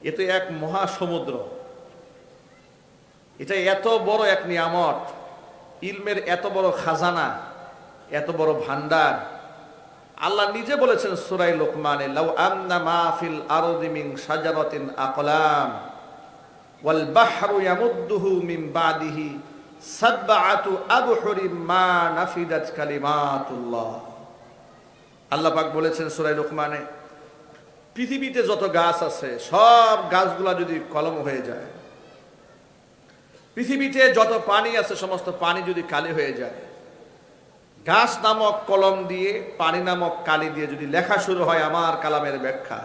এ তো এক মহাসমুদ্র। এটা এত বড় এক নিয়ামত, ইলমের এত বড় খাজানা, এত বড় ভান্ডার। আল্লাহ নিজে বলেছেন সূরা লোকমানে, লাউ আন্না মা ফিল আরদি মিন শাজারাতিন আকলাম ওয়াল বাহরু ইয়ামুদ্দুহু মিন বাদিহি সাবআতু আবহুরিম মা নাফিদাত কালিমাতুল্লাহ। আল্লাহ পাক বলেছেন সূরা লোকমানে, পৃথিবীতে যত গাছ আছে সব গাছগুলা যদি কলম হয়ে যায়, পৃথিবীতে যত পানি আছে সমস্ত পানি যদি কালি হয়ে যায়, গাছ নামক কলম দিয়ে পানি নামক কালি দিয়ে যদি লেখা শুরু হয় আমার কালামের ব্যাখ্যা,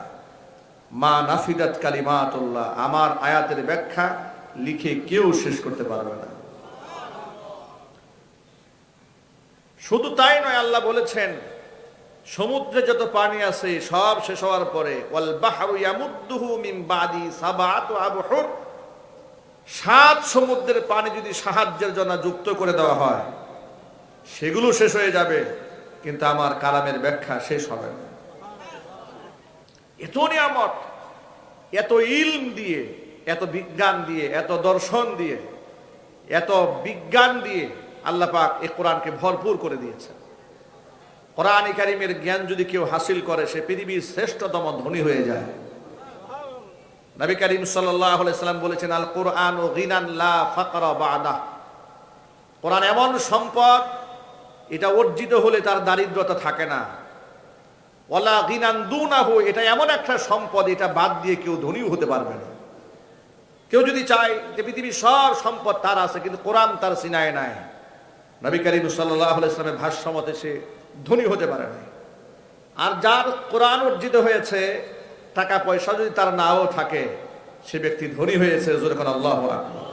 মা নাফিদাত কালিমাতুল্লাহ, আমার আয়াতের ব্যাখ্যা লিখে কেউ শেষ করতে পারবে না। শুধু তাই নয়, আল্লাহ বলেছেন সমুদ্রে যত পানি আছে সব শেষ হওয়ার পরে ওয়াল বাহরু ইয়ামুদ্দুহু মিন বাদি সাবআতু আবহুর, 7 সমুদ্রের পানি যদি সাহায্যের জন্য যুক্ত করে দেওয়া হয় সেগুলো শেষ হয়ে যাবে, কিন্তু আমার কালামের ব্যাখ্যা শেষ হবে না। এত নিয়ামত, এত ইলম দিয়ে, এত বিজ্ঞান দিয়ে, এত দর্শন দিয়ে, এত বিজ্ঞান দিয়ে আল্লাহ পাক এই কোরআনকে ভরপুর করে দিয়েছেন। কোরআন কারীমের জ্ঞান যদি কেউ হাসিল করে সে পৃথিবীর শ্রেষ্ঠতম ধনী হয়ে যায়। নবী করিম সাল্লাল্লাহু আলাইহি সাল্লাম বলেছেন, আল কুরআনু গিনান লা ফাকরা বা'দা। কোরআন এমন সম্পদ, এটা অর্জিত হলে তার দারিদ্রতা থাকে না। ওয়ালা গিনান দুনাহু, এটা এমন একটা সম্পদ, এটা বাদ দিয়ে কেউ ধনীও হতে পারবে না। কেউ যদি চায় যে পৃথিবীর সব সম্পদ তার আছে কিন্তু কোরআন তার সিনায় নাই, নবী করিম সাল্লাল্লাহু আলাইহি সাল্লামের ভাষ্য মতে সে ধনী হতে পারে না। আর যার কোরআন অর্জিত হয়েছে, টাকা পয়সা যদি তার নাও থাকে, সে ব্যক্তি ধনী হয়েছে। জোরে কোন আল্লাহু আকবার।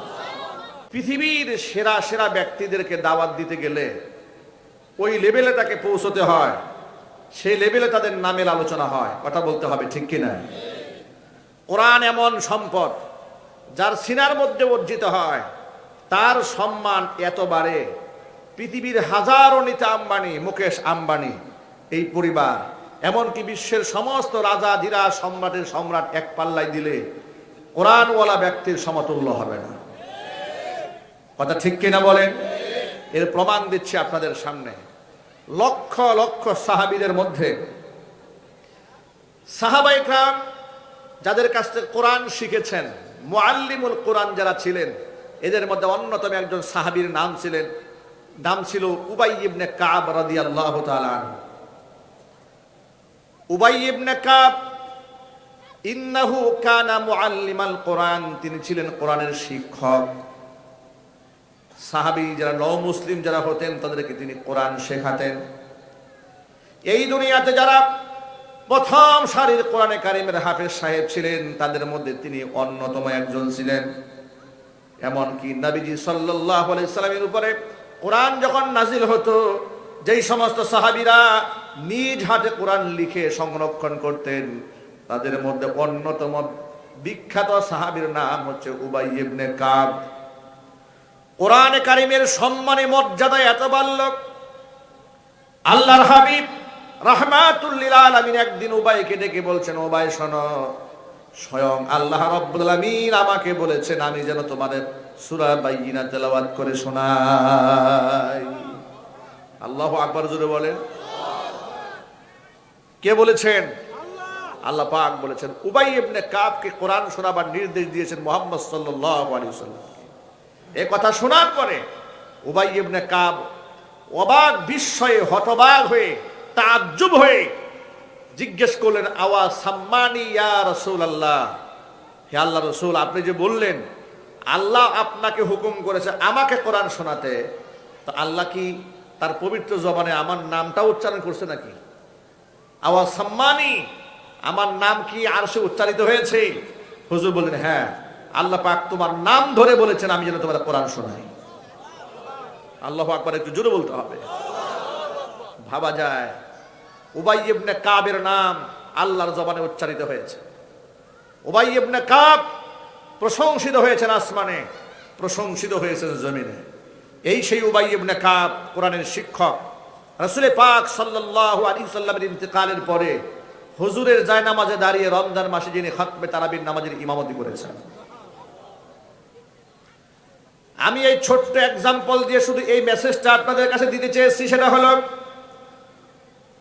পৃথিবীর সেরা সেরা ব্যক্তিদেরকে দাওয়াত দিতে গেলে ওই লেভেলে তাকে পৌঁছতে হয়, সেই লেভেলে তাদের নামের আলোচনা হয়। কথা বলতে হবে, ঠিক কিনা? কোরআন এমন সম্পদ, যার সিনার মধ্যে অর্জিত হয় তার সম্মান এত বাড়ে, পৃথিবীর হাজারো নীতা আম্বানি, মুকেশ আম্বানি এই পরিবার, এমনকি বিশ্বের সমস্ত রাজা ধীরা সম্রাটের সম্রাট এক পাল্লায় দিলে কোরআনওয়ালা ব্যক্তির সমতুল্য হবে না। কথা ঠিক কিনা বলেন? এর প্রমাণ দিচ্ছি আপনাদের সামনে। লক্ষ লক্ষ সাহাবীদের মধ্যে সাহাবায়ে কেরাম যাদের কাছ থেকে কোরআন শিখেছেন, মুআল্লিমুল কোরআন যারা ছিলেন, এদের মধ্যে অন্যতম একজন সাহাবীর নাম ছিল উবাই ইবনে কাব রাদিয়াল্লাহু তাআলা আনহু। উবাই ইবনে কাব ইন্নাহু কানা মুআল্লিমাল কোরআন, তিনি ছিলেন কোরআনের শিক্ষক। সাহাবী যারা নও মুসলিম যারা হতেন তাদেরকে তিনি কোরআন শেখাতেন। এই দুনিয়াতে যারা প্রথম সারির কোরআনে কারিমের হাফেজ সাহেব ছিলেন তাদের মধ্যে তিনি অন্যতম একজন ছিলেন। এমনকি নবীজি সাল্লাল্লাহু আলাইহি সাল্লামের উপরে কোরআন যখন নাজিল হতো, যেই সমস্ত সাহাবীরা নিজ হাতে কোরআন লিখে সংরক্ষণ করতেন, তাদের মধ্যে অন্যতম বিখ্যাত সাহাবীর নাম হচ্ছে উবাই ইবনে কাব। কোরআনে কারিমের সম্মানে মর্যাদা এত বাড়ল, আল্লাহর হাবিব রাহমাতুল লিল আলামিন একদিন উবাইকে ডেকে বলছেন, উবাই শোনো, স্বয়ং আল্লাহ রাব্বুল আলামিন আমাকে বলেছেন আমি যেন তোমাদের সূরা বাইয়িনা তেলাওয়াত করে শোনাই। আল্লাহু আকবার, জোরে বলেন। কে বলেছেন? আল্লাহ পাক বলেছেন। উবাই ইবনে কাবকে কোরআন শোনাবার নির্দেশ দিয়েছেন মুহাম্মদ সাল্লাল্লাহু আলাইহি ওয়াসাল্লাম। এই কথা শোনার পরে উবাই ইবনে কাব অবাক বিস্ময়ে, হতবাক হয়ে, তাজ্জুব হয়ে জিজ্ঞেস করলেন, আওয়া সাম্মানি ইয়া রাসূলুল্লাহ, হে আল্লাহ রাসূল, আপনি যে বললেন আল্লাহ আপনাকে হুকুম করেছে আমাকে কোরআন শোনাতে, তো আল্লাহ কি তার পবিত্র জবানে আমার নামটা উচ্চারণ করছে নাকি? আওয়া সাম্মানি, আমার নাম কি আরশে উচ্চারিত হয়েছে? হুজুর বললেন, হ্যাঁ, আল্লাহ পাক তোমার নাম ধরে বলেছেন আমি যেন তোমার কোরআন শোনাই। আল্লাহু আকবার, একটু জোরে বলতে হবে। ভাবা যায় উবাই ইবনে কাবের নাম আল্লাহর জবানে উচ্চারিত হয়েছে। উবাই ইবনে কাব প্রশংসিত হয়েছেন আসমানে, প্রশংসিত হয়েছেন জমিনে। এই সেই উবাই ইবনে কাব কোরআনের শিক্ষক। রাসূল পাক সাল্লাল্লাহু আলাইহি ওয়াসাল্লামের ইন্তেকালের পরে হুজুরের জায়নামাজে দাঁড়িয়ে রমজান মাসে যিনি খতমে তারাবির নামাজের ইমামতি করেছেন। আমি এই ছোট্ট এক্সাম্পল দিয়ে শুধু এই মেসেজটা আপনাদের কাছে দিতে চেয়েছি, সেটা হলো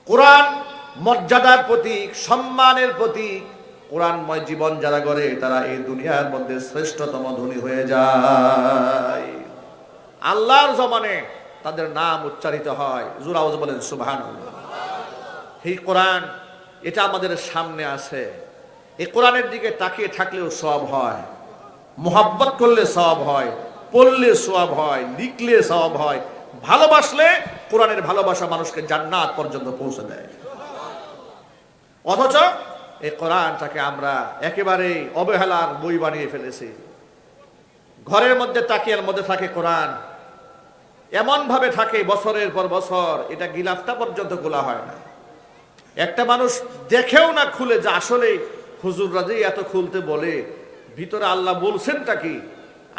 কোরআন মর্যাদার প্রতীক, সম্মানের প্রতীক। কোরআনময় জীবন যারা গড়ে তারা এই দুনিয়ার মধ্যে শ্রেষ্ঠতম ধনী হয়ে যায়। আল্লাহর জমানে তাদের নাম উচ্চারিত হয়। জোরে আওয়াজে বলেন সুবহানাল্লাহ। এই কোরআন এটা আমাদের সামনে আছে। এই কোরআনের দিকে তাকিয়ে থাকলেও সওয়াব হয়, মোহাব্বত করলে সওয়াব হয়, পড়লে সওয়াব হয়, লিখলে সওয়াব হয়, ভালোবাসলে কোরআনের ভালোবাসা মানুষকে জান্নাত পর্যন্ত পৌঁছে দেয়। অথচ এই কোরআনটাকে আমরা একেবারে অবহেলার বই বানিয়ে ফেলেছি। ঘরের মধ্যে তাকিয়ার মধ্যে থাকে কোরআন, এমন ভাবে থাকে বছরের পর বছর এটা গিলাফটা পর্যন্ত খোলা হয় না। একটা মানুষ দেখেও না খুলে যে আসলে হুজুররা যে এত খুলতে বলে ভিতরে আল্লাহ বলছেনটা কি,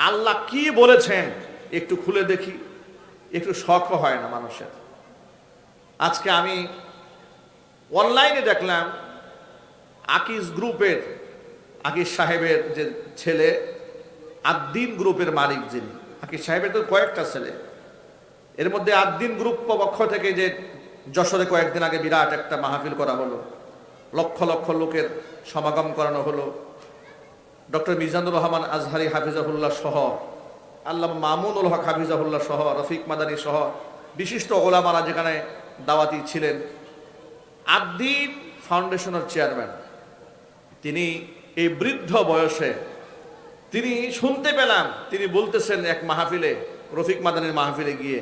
আল্লাহ কি বলেছেন একটু খুলে দেখি, একটু শখ হয় না মানুষের। আজকে আমি অনলাইনে দেখলাম আকিজ গ্রুপের, আকিজ সাহেবের যে ছেলে, আদ্দিন গ্রুপের মালিক যিনি, আকিজ সাহেবের তো কয়েকটা ছেলে, এর মধ্যে আদ্দিন গ্রুপ পক্ষ থেকে যে যশোরে কয়েকদিন আগে বিরাট একটা মাহফিল করা হলো, লক্ষ লক্ষ লোকের সমাগম করানো হলো। ডক্টর মিজানুর রহমান আজহারি হাফিজাহুল্লাহ সহ, আল্লামা মামুনুল হক হাফিজাহুল্লাহ সহ, রফিক মাদানী সহ বিশিষ্ট ওলামারা যেখানে দাওয়াতি ছিলেন। আদ্দিন ফাউন্ডেশনের চেয়ারম্যান, তিনি এই বৃদ্ধ বয়সে তিনি শুনতে পেলাম তিনি বলতেছেন এক মাহফিলে, রফিক মাদানীর মাহফিলে গিয়ে,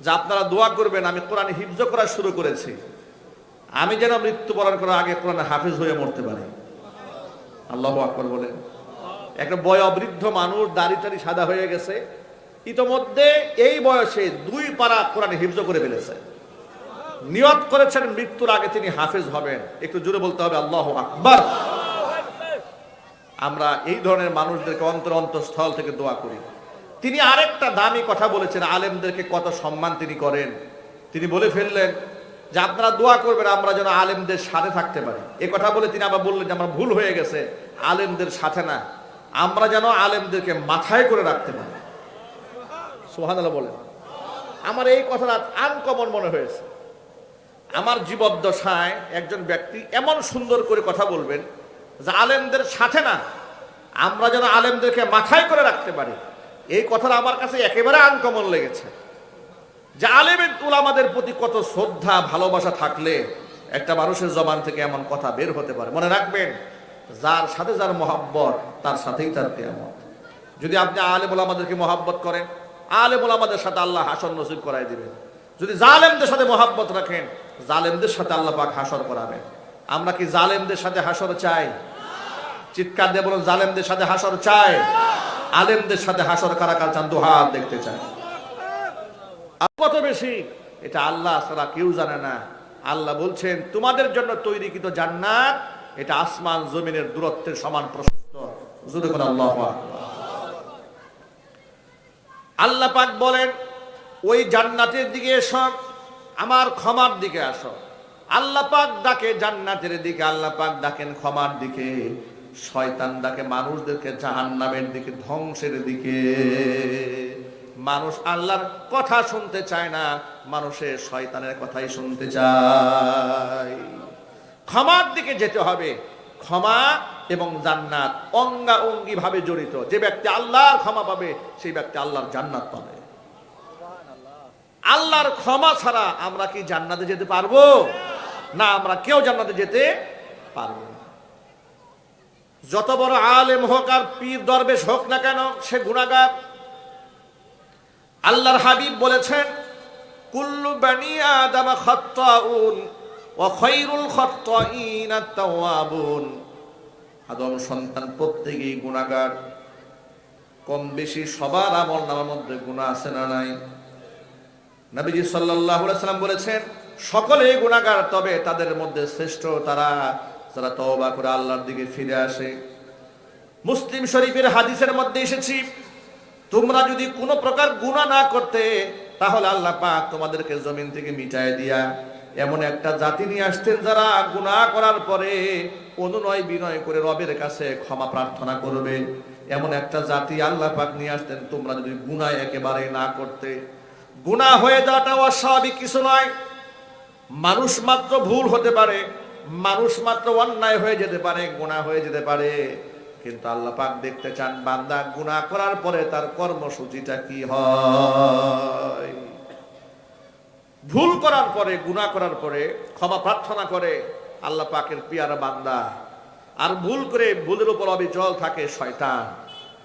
যে আপনারা দোয়া করবেন আমি কোরআন হিফজ করা শুরু করেছি, আমি যেন মৃত্যুবরণ করার আগে কোরআন হাফিজ হয়ে মরতে পারি। আল্লাহু আকবার বলেন। একটা বয়োবৃদ্ধ মানুষ, দাড়ি টাড়ি সাদা হয়ে গেছে, ইতোমধ্যে এই বয়সে 2 পারা কোরআন হিফজ করে ফেলেছে। নিয়ত করেছেন মৃত্যুর আগে তিনি হাফেজ হবেন। একটু জোরে বলতে হবে আল্লাহু আকবার। আমরা এই ধরনের মানুষদেরকে অন্তরস্থল থেকে দোয়া করি। তিনি আরেকটা দামি কথা বলেছেন, আলেমদেরকে কত সম্মান তিনি করেন। তিনি বলে ফেললেন যে আপনারা দোয়া করবেন আমরা যেন আলেমদের সাথে থাকতে পারি। এ কথা বলে তিনি আবার বললেন যে আমার ভুল হয়ে গেছে, আলেমদের সাথে না, আমরা যেন আলেমদেরকে মাথায় করে রাখতে পারি। সুবহানাল্লাহ বলেন। আমার এই কথাটা আনকমন মনে হয়েছে। আমার জীবদ্দশায় একজন ব্যক্তি এমন সুন্দর করে কথা বলবেন যে আলেমদের সাথে না, আমরা যেন আলেমদেরকে মাথায় করে রাখতে পারি। এই কথাটা আমার কাছে একেবারে আনকমন লেগেছে। যে আলেমের উলামাদের প্রতি কত শ্রদ্ধা ভালোবাসা থাকলে একটা মানুষের জবান থেকে এমন কথা বের হতে পারে। মনে রাখবেন, যার সাথে যার মহব্বত তার সাথেই তার কিয়ামত। যদি আপনি আলেম উলামাদেরকে মহব্বত করেন, আলেম উলামাদের সাথে আল্লাহ হাসর নসিব করাই দিবেন। যদি জালেমদের সাথে মহব্বত রাখেন, জালেমদের সাথে আল্লাহ পাক হাসর করাবেন। আমরা কি জালেমদের সাথে হাসর চাই? চিৎকার দিয়ে বলুন, জালেমদের সাথে হাসর চাই? আলেমদের সাথে হাসর কারা কারা চান? দুহাত দেখতে চাই। কত বেশি এটা আল্লাহ ছাড়া কেউ জানে না। আল্লাহ বলছেন তোমাদের জন্য তৈরিকৃত জান্নাত এটা আসমান জমিনের দূরত্বের সমান প্রশস্ত। জোরে বলেন আল্লাহু আকবার। আল্লাহ পাক বলেন ওই জান্নাতের দিকে এসো, আমার ক্ষমার দিকে আসো। আল্লাহ পাক ডাকে জান্নাতের দিকে, আল্লাহ পাক ডাকেন ক্ষমার দিকে। শয়তান ডাকে মানুষদেরকে জাহান্নামের দিকে, ধ্বংসের দিকে। মানুষ আল্লাহর কথা শুনতে চায় না, মানুষের শয়তানের কথাই শুনতে চায়। ক্ষমার দিকে যেতে হবে। ক্ষমা এবং জান্নাত অঙ্গাঅঙ্গি ভাবে জড়িত। যে ব্যক্তি আল্লাহর ক্ষমা পাবে সেই ব্যক্তি আল্লাহর জান্নাত পাবে। আল্লাহর ক্ষমা ছাড়া আমরা কি জান্নাতে যেতে পারবো? না, আমরা কেউ জান্নাতে যেতে পারবো না। যত বড় আলেম হোক আর পীর দরবেশ হোক না কেন, সে গুনাহগার। আল্লাহর হাবিব বলেছেন কুল্লু বানি আদম খাত্তাউন ওয়া খায়রুল খাত্তাইন আত-তাওয়াবুন। আদম সন্তান প্রত্যেকেই গুনাহগার। কম বেশি সবার আমলনামার মধ্যে গুনাহ আছে না নাই? নবীজি সাল্লাল্লাহু আলাইহি সাল্লাম বলেছেন সকলেই গুনাহগার, তবে তাদের মধ্যে শ্রেষ্ঠ তারা যারা তওবা করে আল্লাহর দিকে ফিরে আসে। মুসলিম শরীফের হাদিসের মধ্যে এসেছে তোমরা যদি কোনো প্রকার গুনাহ না করতে তাহলে আল্লাহ পাক তোমাদেরকে জমিন থেকে মিটায় দিয়া এমন একটা জাতি নিয়ে আসতেন যারা গুনাহ করার পরে অনুনয় বিনয় করে রবের কাছে ক্ষমা প্রার্থনা করবে। এমন একটা জাতি আল্লাহ পাক নিয়ে আসতেন, তোমরা যদি গুনাহ একেবারে না করতে। গুনাহ হয়ে যাওয়াটা অস্বাভাবিক কিছু নয়। মানুষ মাত্র ভুল হতে পারে, মানুষ মাত্র অন্যায় হয়ে যেতে পারে, গুনাহ হয়ে যেতে পারে, কিন্তু আল্লাহ পাক দেখতে চান বান্দা গুনাহ করার পরে তার কর্মসূচিটা কি হয়। ভুল করার পরে, গুনাহ করার পরে ক্ষমা প্রার্থনা করে আল্লাহ পাকের পিয়ারা বান্দা, আর ভুল করে ভুলের উপর অবিচল থাকে শয়তান।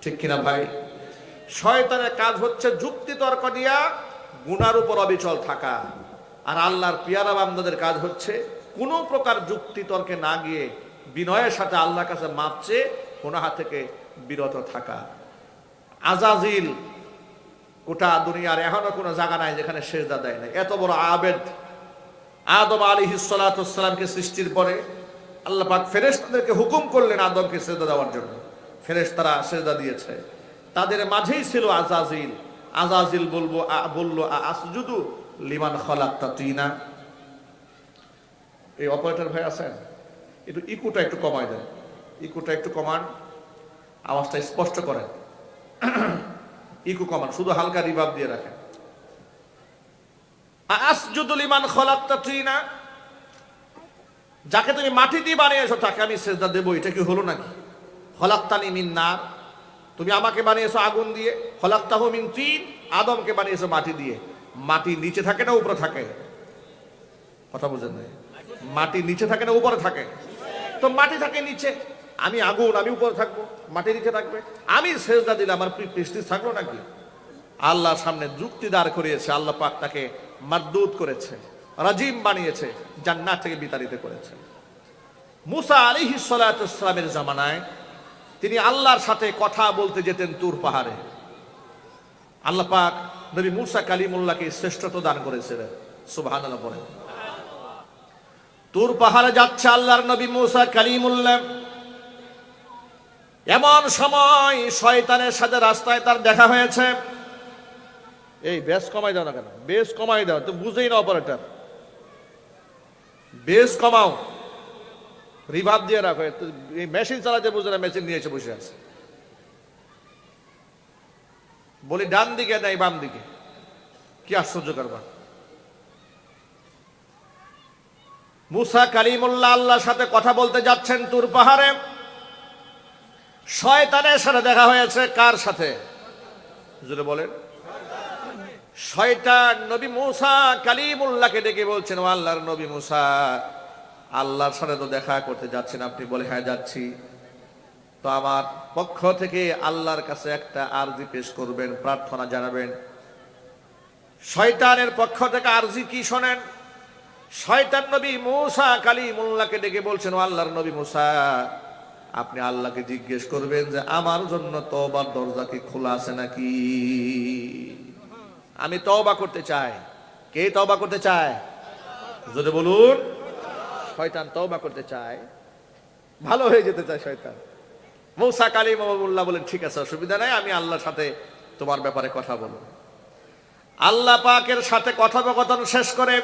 ঠিক কিনা ভাই? শয়তানের কাজ হচ্ছে যুক্তি তর্ক দিয়া গুনার উপর অবিচল থাকা, আর আল্লাহর পিয়ারা বান্দাদের কাজ হচ্ছে কোনো প্রকার যুক্তি তর্কে না গিয়ে বিনয়ের সাথে আল্লাহর কাছে মাপ চেয়ে গুনাহ থেকে বিরত থাকা। আজাজিল গোটা দুনিয়ার এখনো কোনো জায়গা নাই যেখানে সেজদা দেয় না। এত বড় আবেদ আদম আলাইহিস সালাতু ওয়াস সালামকে সৃষ্টির পরে আল্লাহ পাক ফেরেশতাদেরকে হুকুম করলেন আদমকে সেজদা দেওয়ার জন্য। ফেরেশতারা সেজদা দিয়েছে, তাদের মাঝেই ছিল আজাজিল। আজাজিল বলল আসজুদু লিমান খালাকতা তিনা। এই অপারেটর ভাই আছেন, একটু ইকুটা একটু কমায় দেন, ইকুটা একটু কমান, আওয়াজটা স্পষ্ট করেন। ইকু কমান, শুধু হালকা রিভার্ব দিয়ে রাখেন। আসজুদু লিমান খালাকতা তিনা, যাকে তুমি মাটি দিয়ে বানিয়েছো তাকে আমি সেজদা দেবো, এটা কি হলো নাকি? খলাকতানি মিন নার, তুমি আমাকে বানিয়েছো আগুন দিয়ে। খলাকতাহু মিন তিন, আদমকে বানিয়েছো মাটি দিয়ে। মাটি নিচে থাকে না উপরে থাকে? কথা বুঝেন না? মাটি নিচে থাকে না উপরে থাকে? তো মাটি থাকে নিচে, আমি আগুন, আমি উপরে থাকবো, মাটি নিচে থাকবে। আমি সেজদা দিলে আমার প্রেস্টিজ থাকলো নাকি? আল্লাহর সামনে যুক্তি দাঁড় করিয়েছে, আল্লাহ পাক তাকে মারদুদ করেছে, রাজিম বানিয়েছে, জান্নাত থেকে বিতাড়িত করেছে। মুসা আলাইহিস সালাতু ওয়াস সালামের জামানায় তিনি আল্লাহর সাথে কথা বলতে যেতেন তুর পাহাড়ে। আল্লাহ পাক নবী মুসা কালিমুল্লাহকে শ্রেষ্ঠত্ব দান করেছিলেন। সুবহানাল্লাহ বলেন। তুর পাহাড়ে যাচ্ছে আল্লাহর নবী মুসা কালিমুল্লাহ, এমন সময় শয়তানের সাথে রাস্তায় তার দেখা হয়েছে। এই বেশ কমাই দাও না কেন? বেশ কমাই দাও, তো বুঝেই না অপারেটর। বেশ কমাও, রিভার্ব দিয়ে রাখো। এই মেশিন চালাতে বুঝে না, মেশিন নিয়ে এসে বসে আছে। বলি ডান দিকে নাই বাম দিকে, কি আশ্চর্য কারবার। মুসা কালিমুল্লাহ আল্লাহর সাথে কথা বলতে যাচ্ছেন তুর পাহাড়ে, শয়তানের সাথে দেখা হয়েছে। কার সাথে? জোরে বলেন। শয়তান নবী মুসা কালিমুল্লাহকে ডেকে বলছেন, ও আল্লাহর নবী মুসা, আল্লাহর সাথে তো দেখা করতে যাচ্ছেন আপনি? বলে হ্যাঁ যাচ্ছি। তো আমার পক্ষ থেকে আল্লাহর কাছে একটা আরজি পেশ করবেন, প্রার্থনা জানাবেন। শয়তানের পক্ষ থেকে আরজি কি শোনেন। শয়তান নবী মুসা কালিমুল্লাহকে ডেকে বলছেন, ও আল্লাহর নবী মুসা, আপনি আল্লাহকে জিজ্ঞেস করবেন যে আমার জন্য তওবার দরজা কি খোলা আছে নাকি? আমি তওবা করতে চাই। কে তওবা করতে চায়? যদি বলুন। শয়তান তওবা করতে চায়, ভালো হয়ে যেতে চায় শয়তান। মুসা কালিমুল্লাহ বলেন, ঠিক আছে, অসুবিধা নাই, আমি আল্লাহর সাথে তোমার ব্যাপারে কথা বলবো। আল্লাহ পাকের সাথে কথোপকথন শেষ করে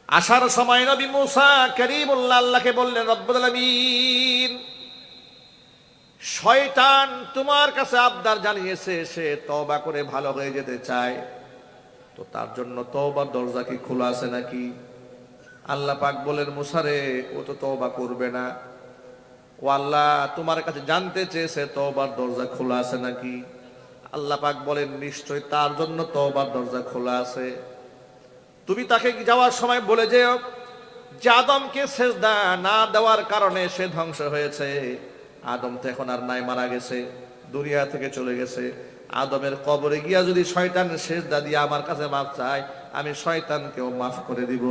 আসার সময় নবী মুসা কালিমুল্লাহ আল্লাহকে বললেন, রব্বুল আলামিন, শয়তান তোমার কাছে আবদার জানিয়েছে, সে তওবা করে ভালো হয়ে যেতে চায়, তো তার জন্য তওবার দরজা কি খোলা আছে নাকি? আল্লাহ পাক বলেন, মুসা রে, ও তো তওবা করবে না। ও আল্লাহ তোমার কাছে জানতে চেয়েছে তওবার দরজা খোলা আছে নাকি? আল্লাহ পাক বলেন, নিশ্চয় তার জন্য তওবার দরজা খোলা আছে। তুমি তাকে যাওয়ার সময় বলে যেও যে আদমকে সেজদা না দেওয়ার কারণে সে ধ্বংস হয়েছে। আদম তো এখন আর নাই, মারা গেছে, দুনিয়া থেকে চলে গেছে। আদমের কবরে গিয়া যদি শয়তান সেজদা দিয়ে আমার কাছে মাফ চায়, আমি শয়তানকেও মাফ করে দিব।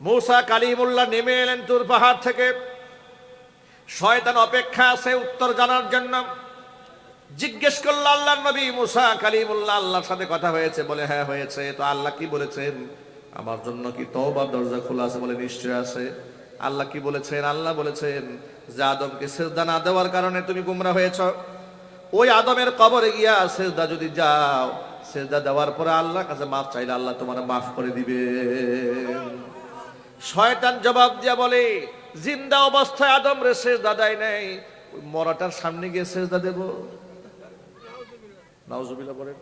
মুসা কালিমুল্লাহ নেমে এলেন তুর পাহাড় থেকে। শয়তান অপেক্ষা আছে উত্তর জানার জন্য। জিজ্ঞেস করল আল্লাহর নবী মুসা কালিমুল্লাহ, আল্লাহর সাথে কথা হয়েছে? বলে হ্যাঁ হয়েছে। তো আল্লাহ কি বলেছেন? আমার জন্য কি তওবার দরজা খোলা আছে? বলে নিশ্চয় আছে। আল্লাহ কি বলেছেন? আল্লাহ বলেছেন যে আদমকে সেজদা না দেওয়ার কারণে তুমি গুমরা হয়েছ। ওই আদমের কবরে গিয়া সেজদা যদি যাও, সেজদা দেওয়ার পরে আল্লাহর কাছে মাফ চাইলে আল্লাহ তোমার মাফ করে দিবে। শয়তান জবাব দিয়া বলে, জিন্দা অবস্থায় আদম রে সেজদা দেয় নাই, ওই মরাটার সামনে গিয়ে সেজদা দেব? নাউজুবিল্লাহ বলেন।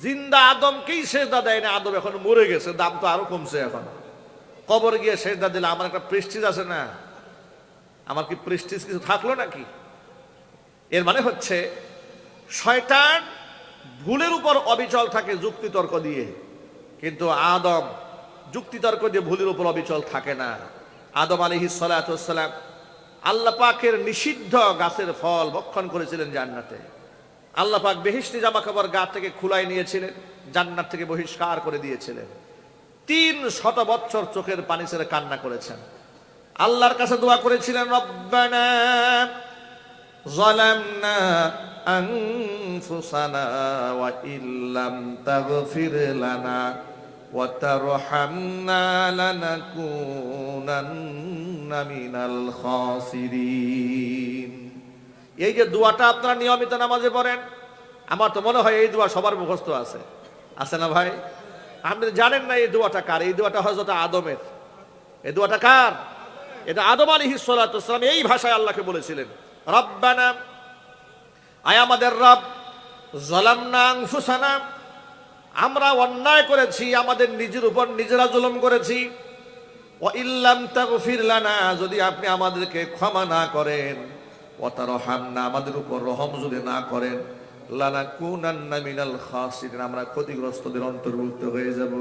জিন্দা আদমকেই সেজদা দেয় না, আদম এখন মরে গেছে, দাম তো আরো কমছে। এখন কবর গিয়ে সেজদা দিলে আমার একটা প্রেস্টিজ আছে না? আমার কি প্রেস্টিজ কিছু থাকলো নাকি? এর মানে হচ্ছে শয়তান ভুলের উপর অবিচল থাকে যুক্তিতর্ক দিয়ে, কিন্তু আদম যুক্তিতর্ক দিয়ে ভুলের উপর অবিচল থাকে না। আদম আলাইহিস সালাতু ওয়াস সালাম আল্লাহ পাকের নিষিদ্ধ গাছের ফল ভক্ষণ করেছিলেন জান্নাতে। আল্লাহ পাক বেহেশতি জামা কাপড় গা থেকে খুলাই নিয়েছিলেন, জান্নাত থেকে বহিষ্কার করে দিয়েছিলেন। 300 বছর চোখের পানি ছেড়ে কান্না করেছেন, আল্লাহর কাছে দোয়া করেছিলেন, রব্বানা যালামনা আনফুসানা ওয়া ইল্লাম তাগফির লানা ওয়া তারহামনা লানাকুনান্না মিনাল খাসিরিন। এই যে দোয়াটা আপনারা নিয়মিত নামাজে পড়েন, আমার তো মনে হয় এই দোয়া সবার মুখস্থ আছে, আছে না ভাই? আপনি জানেন না এই দোয়াটা কার? এই দোয়াটা হযরত আদমের। এই দোয়াটা কার? এটা আদম আলাইহিস সালাতু ওয়াস সালাম এই ভাষায় আল্লাহকে বলেছিলেন, রব্বানা, আয় আমাদের রব, যালামনা আনফুসানা, আমরা অন্যায় করেছি, আমাদের নিজের উপর নিজেরা জুলুম করেছি, ওয়া ইল্লাম তাগফির লানা, যদি আপনি আমাদেরকে ক্ষমা না করেন, ওয়া তারহামনা, আমাদের উপর রহম যদি না করেন, লানাকুনান্না মিনাল খাসিরিন, আমরা ক্ষতিগ্রস্তদের অন্তর্ভুক্ত হয়ে যাব।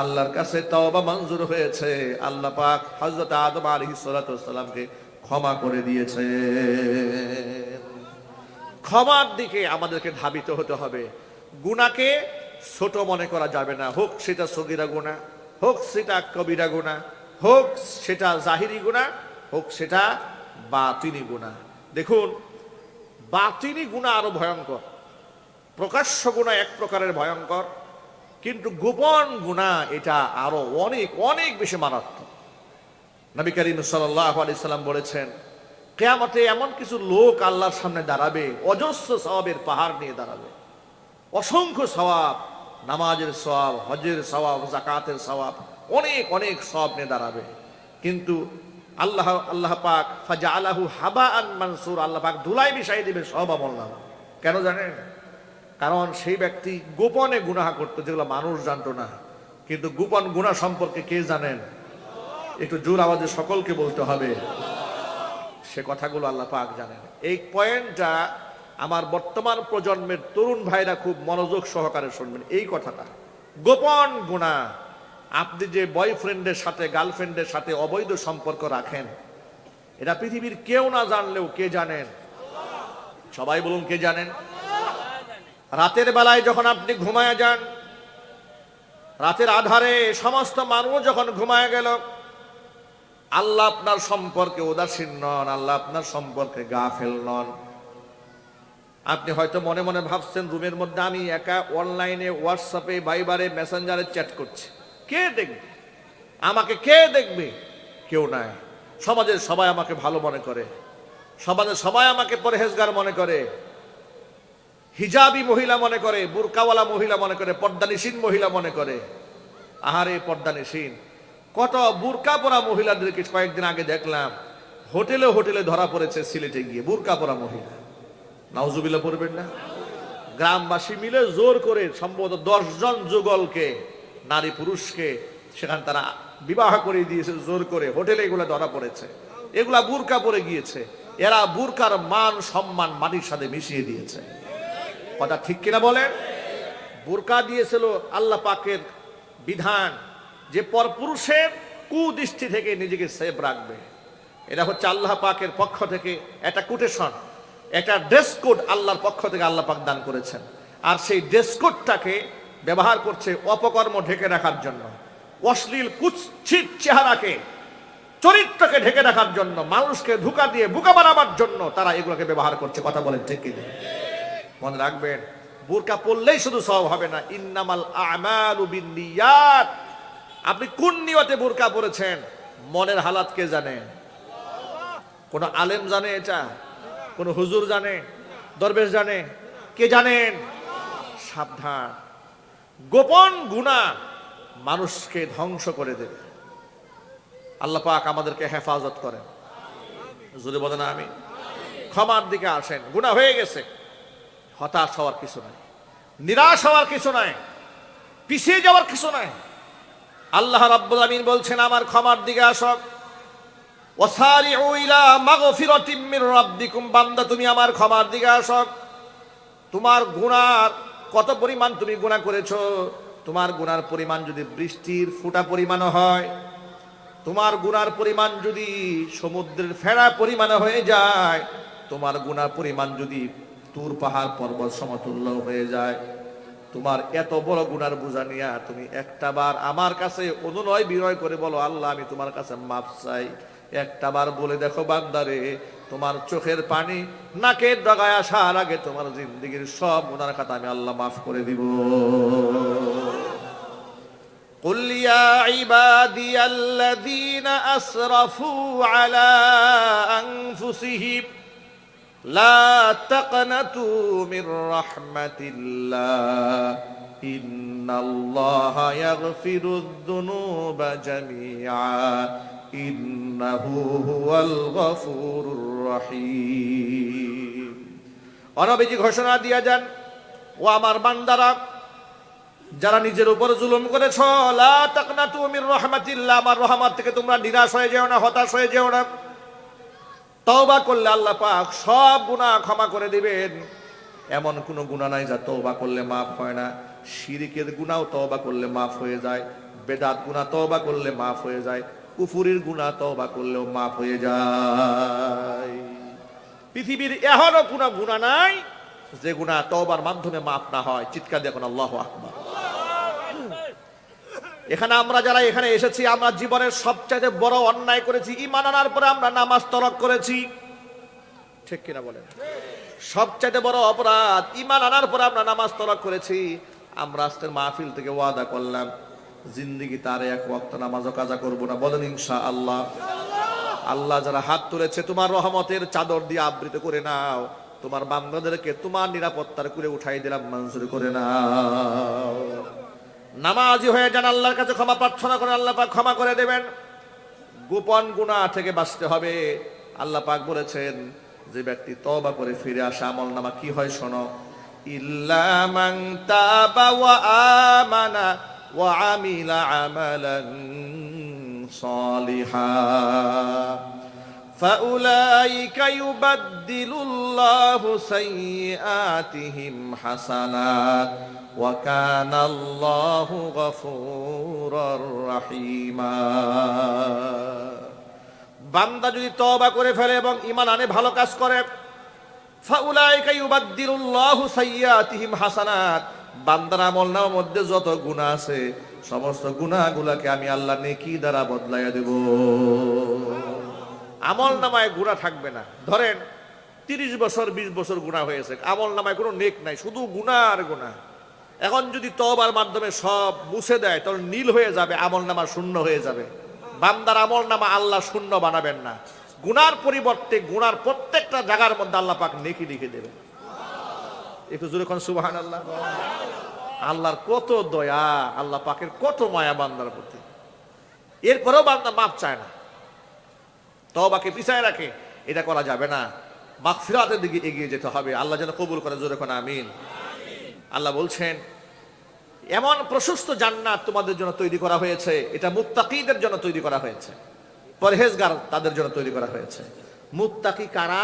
আল্লাহর কাছে তওবা মঞ্জুর হয়েছে, আল্লাহ পাক হযরত আদম আলাইহিস সালাতু ওয়াস সালামকে ক্ষমা করে দিয়েছে। ক্ষমার দিকে আমাদেরকে ধাবিত হতে হবে। গুনাহকে ছোট মনে করা যাবে না, হোক সেটা সগীরা গুনাহ, হোক সেটা কবিরা গুনাহ, হোক সেটা জাহিরি গুনাহ, হোক সেটা বাতিনি গুনাহ। দেখুন, বাতিনি গুনাহ আরো ভয়ঙ্কর। প্রকাশ্য গুনাহ এক প্রকারের ভয়ঙ্কর, কিন্তু গোপন গুনাহ এটা আরো অনেক অনেক বেশি মারাত্মক। নবী করিম সাল্লাল্লাহু আলাইহি সাল্লাম বলেছেন, কিয়ামতে এমন কিছু লোক আল্লাহর সামনে দাঁড়াবে, অজস্র সওয়াবের পাহাড় নিয়ে দাঁড়াবে, অসংখ্য সওয়াব, নামাজের সওয়াব, হজের সওয়াব, যাকাতের সওয়াব, অনেক অনেক সওয়াব নিয়ে দাঁড়াবে, কিন্তু আল্লাহ পাক ফাজআলাহু হাবাআন মানসুর, আল্লাহ পাক ধুলাই মিশাই দিবে সব আমলনামা। কেন জানেন? কারণ সেই ব্যক্তি গোপনে গুনাহ করতো, যেগুলো মানুষ জানতো না। কিন্তু গোপন গুনাহ সম্পর্কে কে জানেন? একটু জোর আওয়াজে সকলকে বলতে হবে, সে কথাগুলো আল্লাহ পাক জানেন। এই পয়েন্টটা আমার বর্তমান প্রজন্মের তরুণ ভাইরা খুব মনোযোগ সহকারে শুনবেন। এই কথাটা, গোপন গুনাহ, আপনি যে বয়ফ্রেন্ডের সাথে গার্লফ্রেন্ডের সাথে অবৈধ সম্পর্ক রাখেন, এটা পৃথিবীর কেউ না জানলেও কে জানেন? সবাই বলুন, কে জানেন? রাতের বেলায় যখন আপনি ঘুমায় যান, রাতের আধারে সমস্ত মানুষ যখন ঘুমায় গেল, আল্লাহ আপনার সম্পর্কে উদাসীন নন, আল্লাহ আপনার সম্পর্কে গাফেল নন। আপনি হয়তো মনে মনে ভাবছেন, রুমের মধ্যে আমি একা অনলাইনে হোয়াটসঅ্যাপে, ভাইবারে, মেসেঞ্জারে চ্যাট করছি, কে দেখবে আমাকে? কে দেখবে? কেউ নাই। সমাজের সবাই আমাকে ভালো মনে করে, সমাজের সবাই আমাকে পরহেজগার মনে করে, হিজাবি মহিলা মনে করে, বুরকাওয়ালা মহিলা মনে করে, পর্দানিসীন মহিলা মনে করে। আহারে পর্দানিসীন, কত বুরকা পরা মহিলাদেরকে কয়েকদিন আগে দেখলাম হোটেলে হোটেলে ধরা পড়েছে সিলেটে গিয়ে, বুরকা পরা মহিলা। নাউজুবিল্লাহ পড়বেন না? গ্রামবাসী মিলে জোর করে সম্ভবত 10 জন যুগলকে, নারী পুরুষকে সেখানে তারা বিবাহ করে দিয়েছে জোর করে, হোটেলে এগুলো ধরা পড়েছে। এগুলা বুরকা পরে গিয়েছে, এরা বুরকার মান সম্মান মাটির সাথে মিশিয়ে দিয়েছে। কথা ঠিক কিনা বলেন? বুরকা দিয়েছিল আল্লাহ পাকের বিধান, যে পরপুরুষের কুদৃষ্টি থেকে নিজেকে সেফ রাখবে। এটা হচ্ছে আল্লাহ পাকের পক্ষ থেকে একটা কোটেশন, একটা ড্রেস কোড আল্লাহর পক্ষ থেকে আল্লাহ পাক দান করেছেন। আর সেই ড্রেস কোডটাকে ব্যবহার করছে অপকর্ম ঢেকে রাখার জন্য, অশ্লীল কুৎসিত চেহারাকে, চরিত্রকে ঢেকে রাখার জন্য, মানুষকে ধোঁকা দিয়ে বোকা বানাবার জন্য তারা এগুলোকে ব্যবহার করছে। কথা বলেন ঠিক কিনা? মনে রাখবেন, বুরকা পরলেই শুধু সওয়াব হবে না, ইন্নামাল আমালু বিন্নিয়াত। আপনি কোন নিয়তে বুরকা পরেছেন, মনের হালাত কে জানে? কোন আলেম জানে এটা? কোন হুজুর জানে? দরবেশ জানে? কে জানেন? সাবধান, গোপন গুনাহ মানুষকে ধ্বংস করে দেবে। আল্লাহ পাক আমাদেরকে হেফাজত করেন, জোরে বলেন আমিন। ক্ষমার দিকে আসেন। গুনাহ হয়ে গেছে, হতাশ হওয়ার কিছু নাই, নিরাশ হওয়ার কিছু নাই, পিছিয়ে যাওয়ার কিছু নাই। আল্লাহ রাব্বুল আমিন বলছেন, আমার ক্ষমার দিকে আসো। ওয়াসারিউ ইলা মাগফিরাতিম মির রাব্বিকুম, বান্দা তুমি আমার ক্ষমার দিকে আসো। তোমার গুনার কত পরিমাণ তুমি গুনাহ করেছো, তোমার গুনার পরিমাণ যদি বৃষ্টির ফোঁটা পরিমাণ হয়, তোমার গুনার পরিমাণ যদি সমুদ্রের ফেরা পরিমাণ হয়ে যায়, তোমার গুনার পরিমাণ যদি তুর পাহাড় পর্বত সমতুল্য হয়ে যায়, তোমার এত বড় গুনার বোঝা নিয়া তুমি একটা বার আমার কাছে অনুনয় বিনয় করে বলো, আল্লাহ আমি তোমার কাছে মাফ চাই। একটা বার বলে দেখো বান্দারে, তোমার চোখের পানি নাকের ডগায় আসার আগে তোমার জিন্দেগীর সব গুনার খাতা আমি আল্লাহ মাফ করে দিব। قل يا عبادي الذين أسرفوا على أنفسهم لا تقنطوا من رحمة الله إن الله يغفر الذنوب جميعا إنه هو الغفور الرحيم। অনবীজি ঘোষণা দিয়া যান, ও আমার বান্দারা, যারা নিজের উপর জুলুম করেছ, লা তাকনাতু মির রাহমাতিল্লাহ, আমার রহমত থেকে তোমরা নিরাশ হয়ে যেও না, হতাশ হয়ে যেও না। তওবা করলে আল্লাহ পাক সব গুনাহ ক্ষমা করে দিবেন। এমন কোনো গুনাহ নাই যা তওবা করলে মাফ হয় না। শিরকের গুনাহও তওবা করলে মাফ হয়ে যায়, বেদাত গুনাহ তওবা করলে মাফ হয়ে যায়, কুফুরির গুনাহ তওবা করলেও মাফ হয়ে যায়। পৃথিবীর এমনও কোনো গুনাহ নাই যে গুনাহ তওবার মাধ্যমে মাফ না হয়। চিৎকার দিয়ে এখন আল্লাহু আকবার। এখানে আমরা যারা এখানে এসেছি, আমরা জীবনের সবচাইতে বড় অন্যায় করেছি ঈমান আনার পরে আমরা নামাজ তরক করেছি, ঠিক কিনা বলেন? সবচাইতে বড় অপরাধ, ঈমান আনার পরে আমরা নামাজ তরক করেছি। আমরা আজকের মাহফিল থেকে ওয়াদা করলাম জিন্দেগি তার এক ওয়াক্ত নামাজও কাজা করব না, বলেন ইনশাআল্লাহ। আল্লাহ যারা হাত তুলেছে তোমার রহমতের চাদর দিয়ে আবৃত করে নাও, তোমার বান্দাদেরকে তোমার নিরাপত্তার কুলে উঠাই দিলাম, মঞ্জুর করে নাও। নামাজি হয়ে যান, আল্লাহর কাছে ক্ষমা প্রার্থনা করেন, আল্লাহ পাক ক্ষমা করে দেবেন। গোপন গুনাহ থেকে বাঁচতে হবে। আল্লাহ পাক বলেছেন, যে ব্যক্তি তওবা করে ফিরে আসে আমলনামা কি হয় শোনো, ইল্লা মান তাবা ওয়া আমানা ওয়া আমিলা আমালান সালিহা فَأُولَٰئِكَ يُبَدِّلُ اللَّهُ سَيِّئَاتِهِمْ حَسَنَاتٍ وَكَانَ اللَّهُ غَفُورًا رَّحِيمًا। বান্দা যদি তওবা করে ফেলে এবং ঈমান আনে ভালো কাজ করে, فَأُولَٰئِكَ يُبَدِّلُ اللَّهُ سَيِّئَاتِهِمْ حَسَنَاتٍ, বান্দার আমলনামার মধ্যে যত গুনাহ আছে সমস্ত গুনাহগুলোকে আমি আল্লাহ নেকি দ্বারা বদলাইয়া দেব। আমল নামায় গুনাহ থাকবে না। ধরেন 30 বছর 20 বছর গুনাহ হয়েছে, আমল নামায় কোনো নেক নাই, শুধু গুনাহ আর গুনাহ। এখন যদি তওবার মাধ্যমে সব মুছে দেয় তাহলে নীল হয়ে যাবে, আমল নামা শূন্য হয়ে যাবে। বান্দার আমল নামা আল্লাহ শূন্য বানাবেন না, গুনার পরিবর্তে গুনার প্রত্যেকটা জায়গার মধ্যে আল্লাহ পাক নেকি লিখে দেবেন। একটু জোরে কোন সুবহানাল্লাহ। আল্লাহর কত দয়া, আল্লাহ পাকের কত মায়া বান্দার প্রতি। এরপরেও বান্দা মাপ চায় না, তওবাকে পিছায় রাখে, এটা করা যাবে না। মাগফিরাতের দিকে এগিয়ে যেতে হবে। আল্লাহ যেন কবুল করে, জোরে কোন আমিন। আল্লাহ বলছেন, এমন প্রশস্ত জান্নাত তোমাদের জন্য তৈরি করা হয়েছে, এটা মুত্তাকিদের জন্য তৈরি করা হয়েছে, পরহেজগার তাদের জন্য তৈরি করা হয়েছে। মুত্তাকি কারা,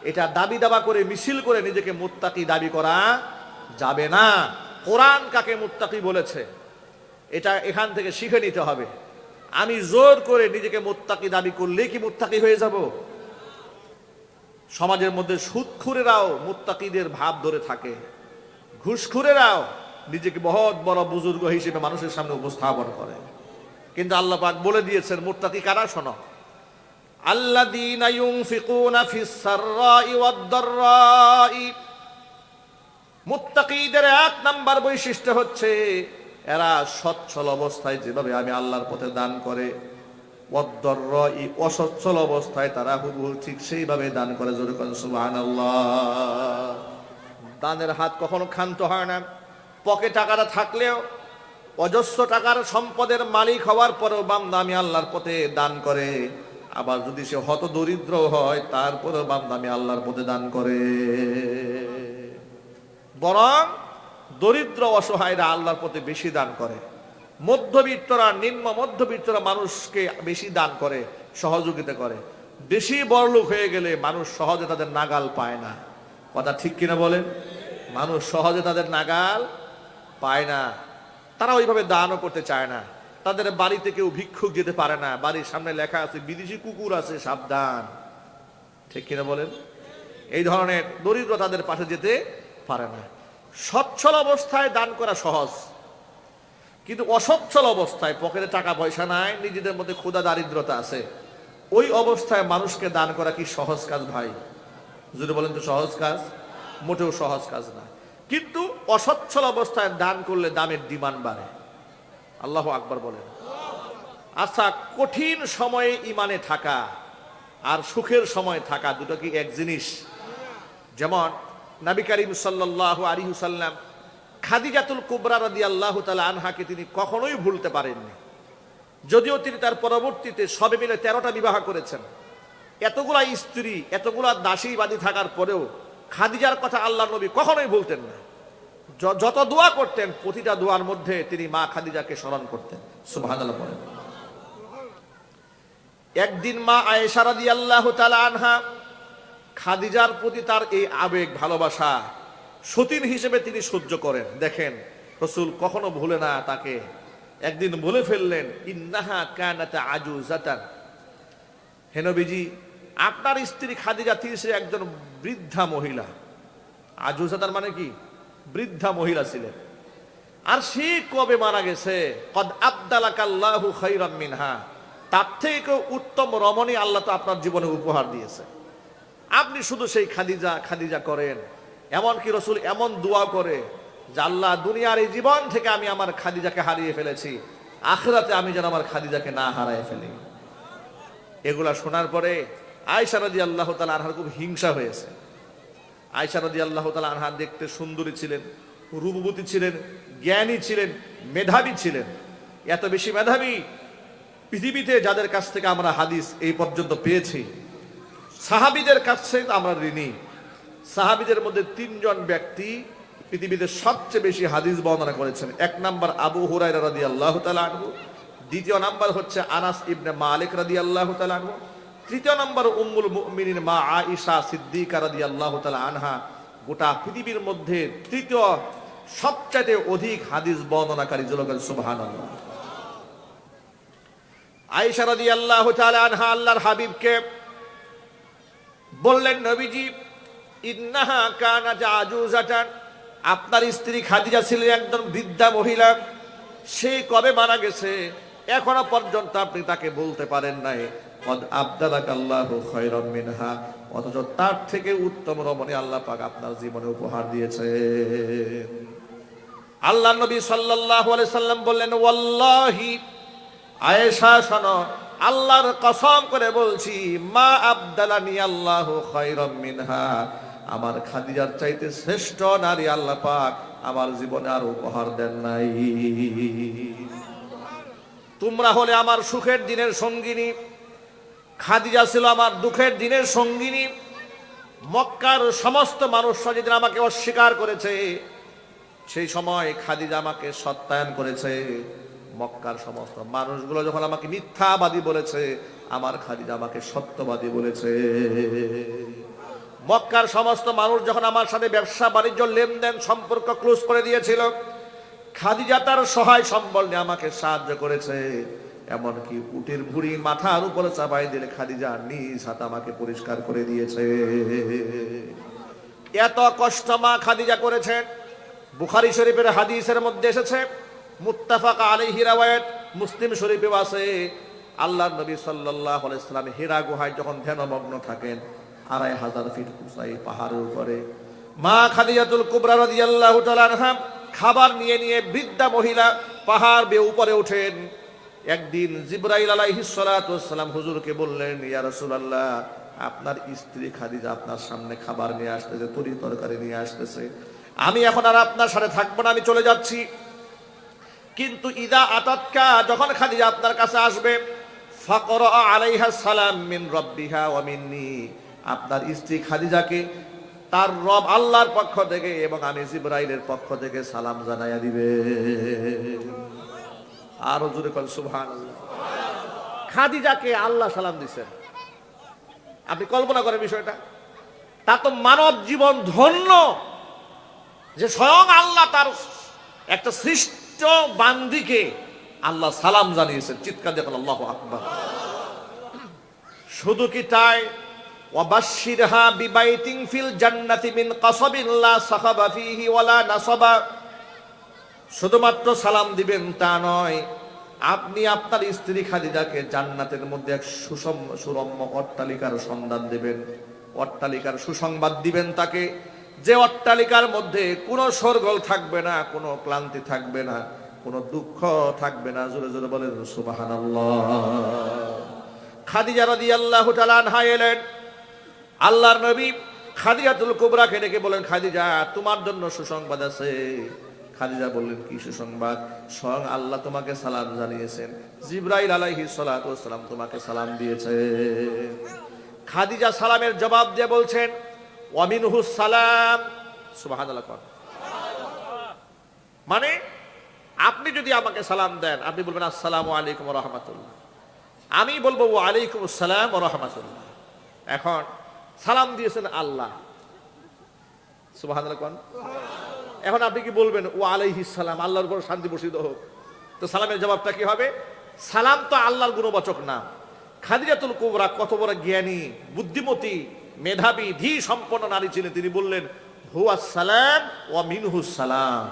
এটা দাবি দাবা করে মিছিল করে নিজেকে মুত্তাকি দাবি করা যাবে না। কোরআন কাকে মুত্তাকি বলেছে এটা এখান থেকে শিখে নিতে হবে। আমি জোর করে নিজেকে মুত্তাকি দাবি করলে কি মুত্তাকি হয়ে যাব? সমাজের মধ্যে সুদখুরেরাও মুত্তাকিদের ভাব ধরে থাকে, ঘুষখুরেরাও নিজেকে বহুত বড় বুজুর্গ হিসেবে মানুষের সামনে উপস্থাপন করে। কিন্তু আল্লাহ পাক বলে দিয়েছেন মুত্তাকি কারা, শোনো, আল্লাযীনা ইউনফিকুনা ফিস সাররাই ওয়াদ দাররাই। মুত্তাকিদের এক নাম্বার বৈশিষ্ট্য হচ্ছে এরা সচ্ছল অবস্থায় যেভাবে আমি আল্লাহর পথে দান করে, ওয়াদ দাররাই অসচ্ছল অবস্থায় তারা হুবহু ঠিক সেইভাবে দান করে। জোরে বলেন সুবহানাল্লাহ। দানের হাত কখনো ক্ষান্ত হয় না, পকে টাকাটা থাকলেও অজস্র টাকার সম্পদের মালিক হওয়ার পরেও বান্দা আমি আল্লাহর পথে দান করে, আবার যদি সে হত দরিদ্র হয় তারপরেও বান্দা আমি আল্লাহর পথে দান করে। বরং দরিদ্র অসহায়রা আল্লাহর পথে বেশি দান করে, মধ্যবিত্তরা নিম্ন মধ্যবিত্তরা মানুষকে বেশি দান করে, সহযোগিতা করে। বেশি বড়লোক হয়ে গেলে মানুষ সহজে তাদের নাগাল পায় না। কথা ঠিক কিনা বলেন? মানুষ সহজে তাদের নাগাল পায় না, তারা ওইভাবে দানও করতে চায় না। তাদের বাড়িতে কেউ ভিক্ষুক যেতে পারে না, বাড়ির সামনে লেখা আছে বিদেশি কুকুর আছে সাবধান। ঠিক কিনা বলেন? এই ধরনের দরিদ্র তাদের পাশে যেতে পারে না। সচ্ছল অবস্থায় দান করা সহজ, কিন্তু অসচ্ছল অবস্থায় পকেটে টাকা পয়সা নাই, নিজেদের মধ্যে ক্ষুধা দারিদ্রতা আছে, ওই অবস্থায় মানুষকে দান করা কি সহজ কাজ ভাই? যদি বলেন তো সহজ কাজ? মোটেও সহজ কাজ না। কিন্তু অসচ্ছল অবস্থায় দান করলে দামের ডিমান্ড বাড়ে। আল্লাহু আকবার বলেন। আচ্ছা, কঠিন সময়ে ইমানে থাকা আর সুখের সময় থাকা দুটো কি এক জিনিস? যেমন নবী করিম সাল্লাল্লাহু আলাইহি ওয়াসাল্লাম খাদিজাতুল কুবরা রাদিয়াল্লাহু তাআলা আনহাকে তিনি কখনোই ভুলতে পারেননি। যদিও তিনি তার পরবর্তীতে সবে মিলে 13টা বিবাহ করেছেন, এতগুলা স্ত্রী এতগুলা দাসীবাদী থাকার পরেও খাদিজার কথা আল্লাহ নবী কখনোই ভুলতেন না। যত দোয়া করতেন প্রতিটা দোয়ার মধ্যে তিনি মা খাদিজাকে স্মরণ করতেন। সুবহানাল্লাহ বলেন। একদিন মা আয়েশা রাদিয়াল্লাহু তাআলা আনহা খাদিজার প্রতি তার এই আবেগ ভালোবাসা সতীন হিসেবে তিনি সহ্য করেন। দেখেন, রাসূল কখনো ভুলে না তাকে। একদিন বলে ফেললেন, ইন্নাহা কানাত আজুজাতান, হে নবীজি আপনার স্ত্রী খাদিজা তিনি একজন বৃদ্ধা মহিলা। আজুজাতান মানে কি? বৃদ্ধা মহিলা ছিলেন। আর সে কবে মারা গেছে? কদ আবদালাকাল্লাহু খায়রাম মিনহা, তার থেকে উত্তম রমণী আল্লাহ তো আপনার জীবনে উপহার দিয়েছে। আপনি শুধু সেই খাদিজা খাদিজা করেন। এমনকি রাসূল এমন দোয়া করে যে আল্লাহ দুনিয়ার এই জীবন থেকে আমি আমার খাদিজাকে হারিয়ে ফেলেছি, আখিরাতে আমি যেন আমার খাদিজাকে না হারায় ফেলি। এগুলা শোনার পরে আয়েশা রাদিয়াল্লাহু তাআলা আনহার খুব হিংসা হয়েছে। আয়েশা রাদিয়াল্লাহু তাআলা আনহা দেখতে সুন্দরী ছিলেন, রূপবতী ছিলেন, জ্ঞানী ছিলেন, মেধাবী ছিলেন। এত বেশি মেধাবী পৃথিবীতে যাদের কাছ থেকে আমরা হাদিস এই পর্যন্ত পেয়েছি, সাহাবীদের কাছে আমরা ঋণী। সাহাবীদের মধ্যে 3 জন ব্যক্তি পৃথিবীতে সবচেয়ে বেশি হাদিস বর্ণনা করেছেন। 1 নাম্বার আবু হুরায়রা রাদিয়াল্লাহু তাআলা আনহু, 2য় নাম্বার হচ্ছে আনাস ইবনে মালিক রাদিয়াল্লাহু তাআলা আনহু, 3য় নাম্বার উম্মুল মুমিনিন মা আয়েশা সিদ্দিকা রাদিয়াল্লাহু তাআলা আনহা। গোটা পৃথিবীর মধ্যে 3য় সবচেয়ে অধিক হাদিস বর্ণনাকারী জনগণ। সুবহানাল্লাহ। আয়েশা রাদিয়াল্লাহু তাআলা আনহা আল্লাহর হাবিবকে বললেন, নবীজি ইন্নাহা কানাত আজুজাতান, আপনার স্ত্রী খাদিজা ছিলেন একজন বৃদ্ধা মহিলা, সে কবে মারা গেছে এখনো পর্যন্ত আপনি তাকে বলতে পারেন নাই। কদ আবদালাকাল্লাহু খায়রাম মিনহা, অথচ তার থেকে উত্তম রমণী আল্লাহ পাক আপনার জীবনে উপহার দিয়েছে। আল্লাহ নবী সাল্লাল্লাহু আলাইহি সাল্লাম বললেন, ওয়াল্লাহি আয়েশা শোনো, আল্লাহর কসম করে বলছি, মা আবদালানি আল্লাহু খায়রাম মিনহা, আমার খাদিজার চাইতে শ্রেষ্ঠ নারী আল্লাহ পাক আমার জীবনে আর উপহার দেন নাই। তোমরা হলে আমার সুখের দিনের সঙ্গিনী, খাদিজা ছিল আমার দুঃখের দিনের সঙ্গিনী। মক্কার সমস্ত মানুষ যেদিন আমাকে অস্বীকার করেছে, সেই সময় খাদিজা আমাকে সত্যায়ন করেছে। মক্কার সমস্ত মানুষগুলো যখন আমাকে মিথ্যাবাদী বলেছে, আমার খাদিজা আমাকে সত্যবাদী বলেছে। মক্কার সমস্ত মানুষ যখন আমার সাথে ব্যবসা বাণিজ্য লেনদেন সম্পর্ক ক্লোজ করে দিয়েছিল, খাদিজা তার সহায় সম্বল নিয়ে আমাকে সাহায্য করেছে। এমনকি উটের ভুঁড়ি মাথার উপরে চাপাই দিলে খাদিজা নিজ হাতে আমাকে পরিষ্কার করে দিয়েছে। এত কষ্ট মা খাদিজা করেছেন। বুখারী শরীফের হাদিসের মধ্যে এসেছে, মুত্তাফাক আলাইহি রাওয়ায়াত, মুসলিম শরীফেও আছে, আল্লাহর নবী সাল্লাল্লাহু আলাইহি সাল্লাম হিরা গুহায় যখন ধ্যানমগ্ন থাকেন, 2500 ফিট উঁচাই পাহাড়ের উপরে মা খাদিজাতুল কুবরা রাদিয়াল্লাহু তাআলা আনহা খাবার নিয়ে নিয়ে বৃদ্ধা মহিলা পাহাড় বেয়ে উপরে ওঠেন। একদিন জিবরাইল আলাইহিস সালাতু ওয়াস সালাম হুজুরকে বললেন, ইয়া রাসূলুল্লাহ, আপনার স্ত্রী খাদিজা আপনার সামনে খাবার নিয়ে আসতেছে, তরি তরকারি নিয়ে আসতেছে। আমি এখন আর আপনার সাথে থাকবো না, আমি চলে যাচ্ছি। কিন্তু ইদা আতাতকা, যখন খাদিজা আপনার কাছে আসবে, ফাকরা আলাইহা সালাম মিন রাব্বিহা ওয়া মিন্নি, আপনার স্ত্রী খাদিজাকে তার রব আল্লাহর পক্ষ থেকে এবং আমি জিবরাইলের পক্ষ থেকে সালাম জানাইয়া দিবে। আর জোরে কোন সুবহানাল্লাহ। খাদিজাকে আল্লাহ সালাম দিয়েছেন, আপনি কল্পনা করেন বিষয়টা। তা তো মানব জীবন ধন্য যে স্বয়ং আল্লাহ তার একটা সৃষ্ট বান্দিকে আল্লাহ সালাম জানিয়েছেন। চিৎকার দেখুন আল্লাহু আকবার। শুধু কি তাই, ওয়াবাশশিরহা বিবাইতিন ফিল জান্নাতি মিন কাসাবিন লা সাখাবা ফীহি ওয়ালা নাসাবা, শুধুমাত্র সালাম দিবেন তা নয়, আপনি আপনার স্ত্রী খাদিজাকে জান্নাতের মধ্যে এক সুরম্য অট্টালিকার সন্ধান দিবেন, অট্টালিকার সুসংবাদ দিবেন তাকে, যে অট্টালিকার মধ্যে কোনো শোরগোল থাকবে না, কোনো ক্লান্তি থাকবে না, কোনো দুঃখ থাকবে না। জোরে জোরে বলেন সুবহানাল্লাহ। খাদিজা রাদিয়াল্লাহু তাআলা আনহা এলেন, আল্লাহর নবী খাদিজাতুল কুবরাকে ডেকে বলেন, খাদিজা তোমার জন্য সুসংবাদ আছে। খাদিজা বললেন, কি সুসংবাদ? স্বয়ং আল্লাহ তোমাকে সালাম জানিয়েছেন, জিবরাইল আলাইহিস সালাতু ওয়াস সালাম তোমাকে সালাম দিয়েছে। খাদিজা সালামের জবাব দিয়ে বলছেন, ওয়া মিনহুস সালাম। সুবহানাল্লাহ। মানে আপনি যদি আমাকে সালাম দেন, আপনি বলবেন আসসালামু আলাইকুম ওয়া রাহমাতুল্লাহ, আমি বলবো ওয়া আলাইকুমুস সালাম ওয়া রাহমাতুল্লাহ। এখন সালাম দিয়েছেন আল্লাহ, সুবহানাল্লাহ। এখন আপনি কি বলবেন? ওয়া আলাইহিস সালাম, আল্লাহর উপর শান্তি বর্ষিত হোক। তো সালামের জবাবটা কি হবে? সালাম তো আল্লাহর গুণবাচক নাম। খাদিজাতুল কুবরা কত বড় জ্ঞানী, বুদ্ধিমতী, মেধাবী, ধী সম্পন্ন নারী ছিলেন। তিনি বললেন হুয়াস সালাম ওয়া মিনহুস সালাম,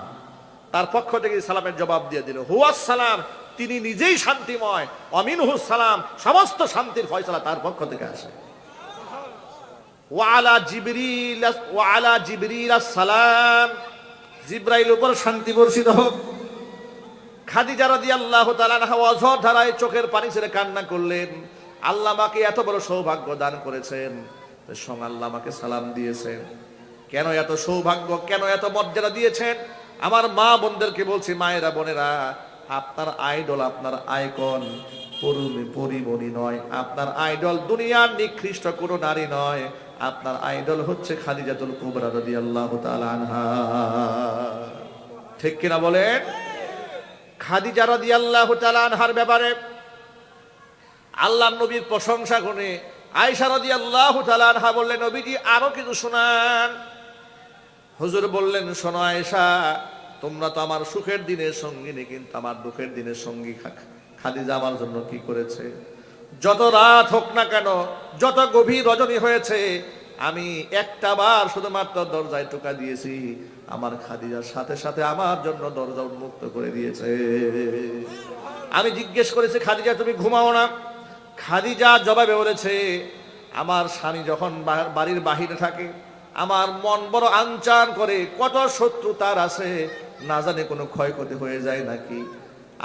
তার পক্ষ থেকে সালামের জবাব দিয়ে দিল। হুয়াস সালাম, তিনি নিজেই শান্তিময়, ওয়া মিনহুস সালাম, সমস্ত শান্তির ফয়সালা তার পক্ষ থেকে আসে। ওয়া আলা জিবরিল আসসালাম, জিবরাইল উপর শান্তি বর্ষিত হোক। খাদিজা রাদিয়াল্লাহু তাআলা আনহা অঝর ধারায় চোখের পানি ছেড়ে কান্না করলেন। আল্লাহ আমাকে এত বড় সৌভাগ্য দান করেছেন, স্বয়ং আল্লাহ আমাকে সালাম দিয়েছেন। কেন এত সৌভাগ্য, কেন এত মর্যাদা দিয়েছেন? আমার মা বোনদেরকে বলছি, মায়েরা বোনেরা, আপনার আইডল, আপনার আইকন পরিমণি নয়, আপনার আইডল দুনিয়ার নিকৃষ্ট কোনো নারী নয়, আপনার আইডল হচ্ছে খাদিজাতুল কুবরা রাদিয়াল্লাহু তাআলা আনহা। ঠিক কিনা বলেন? খাদিজা রাদিয়াল্লাহু তাআলা আনহার ব্যাপারে আল্লাহর নবীর প্রশংসা করে আয়েশা রাদিয়াল্লাহু তাআলা আনহা বললেন, নবীজি আরো কিছু শোনান। হুজুর বললেন, শোনো আয়েশা, তোমরা তো আমার সুখের দিনের সঙ্গিনী, কিন্তু আমার দুঃখের দিনের সঙ্গী খাদিজা আমার জন্য কি করেছে। যত রাত হোক না কেন, যত গভীর রজনী হয়েছে, আমি একটা বার শুধুমাত্র দরজায় টোকা দিয়েছি, আমার খাদিজার সাথে সাথে আমার জন্য দরজা উন্মুক্ত করে দিয়েছে। আমি জিজ্ঞেস করেছি, খাদিজা তুমি ঘুমাও না? খাদিজা জবাবে বলেছে, আমার স্বামী যখন বাড়ির বাহিরে থাকে, আমার মন বড় আনচান করে, কত শত্রু তার আছে, না জানে কোনো ক্ষয়ক্ষতি হয়ে যায় নাকি।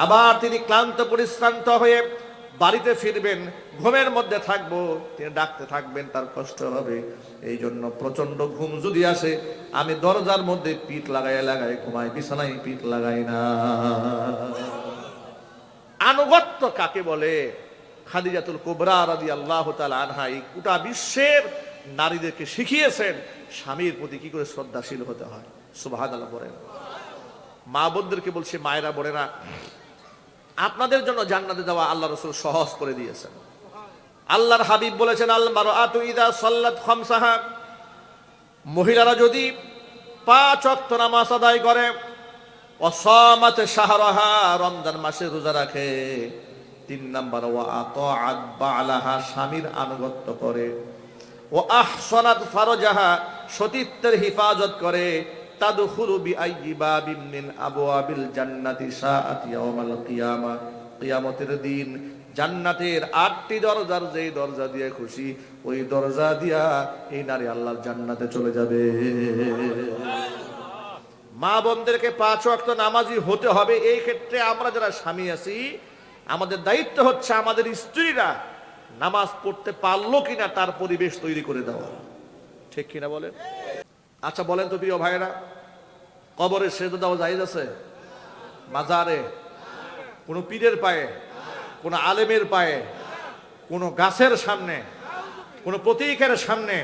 আবার তিনি ক্লান্ত পরিশ্রান্ত হয়ে বাড়িতে ফিরবেন, ঘুমের মধ্যে থাকবো, তিনি ডাকতে থাকবেন, তার কষ্ট হবে। এই জন্য প্রচন্ড ঘুম যদি আসে, আমি দরজার মধ্যে পিঠ লাগাই ঘুমাই, বিছানায় পিঠ লাগাই না। আনুগত্য কাকে বলে? খাদিজাতুল কুবরা রাদিয়াল্লাহু তাআলা আনহা এই গোটা বিশ্বের নারীদেরকে শিখিয়েছেন স্বামীর প্রতি কি করে শ্রদ্ধাশীল হতে হয়। সুবহানাল্লাহ বলেন। মা বোনদেরকে বলছে, মায়েরা বোনেরা, আপনাদের জন্য জান্নাতে যাওয়া আল্লাহ রাসূল সহজ করে দিয়েছেন। আল্লাহর হাবিব বলেছেন, আল মারআতু ইযা সাল্লাত খামসাহা, মহিলারা যদি 5 ওয়াক্ত নামাজ আদায় করে, ওয়া সামাত শাহরাহা, রমজান মাসে রোজা রাখে, 3 নাম্বার ওয়া আতাআত বালাহা, স্বামীর আনুগত্য করে, ওয়া আহসানাত ফারজাহা, সতীত্বের হিফাজত করে, তাদখুলু বিআইয়ি বাবিন মিন আবওয়াবিল জান্নাতি শাআত ইয়াউমাল কিয়ামা, কিয়ামতের দিন জান্নাতের 8টি দরজার যেই দরজা দিয়ে খুশি, ওই দরজা দিয়া এই নারী আল্লাহর জান্নাতে চলে যাবে। মা বোনদেরকে 5 ওয়াক্ত নামাজি হতে হবে। এই ক্ষেত্রে আমরা যারা স্বামী আছি, আমাদের দায়িত্ব হচ্ছে আমাদের স্ত্রীরা নামাজ পড়তে পারলো কিনা তার পরিবেশ তৈরি করে দেওয়া। ঠিক কিনা বলেন? আচ্ছা বলেন তো প্রিয় ভাইরা, কবরে সেজদা দেওয়া জায়েজ আছে? মাজারে, কোনো পীরের পায়ে, কোনো আলেমের পায়ে, কোনো গাছের সামনে, কোনো প্রতীকের সামনে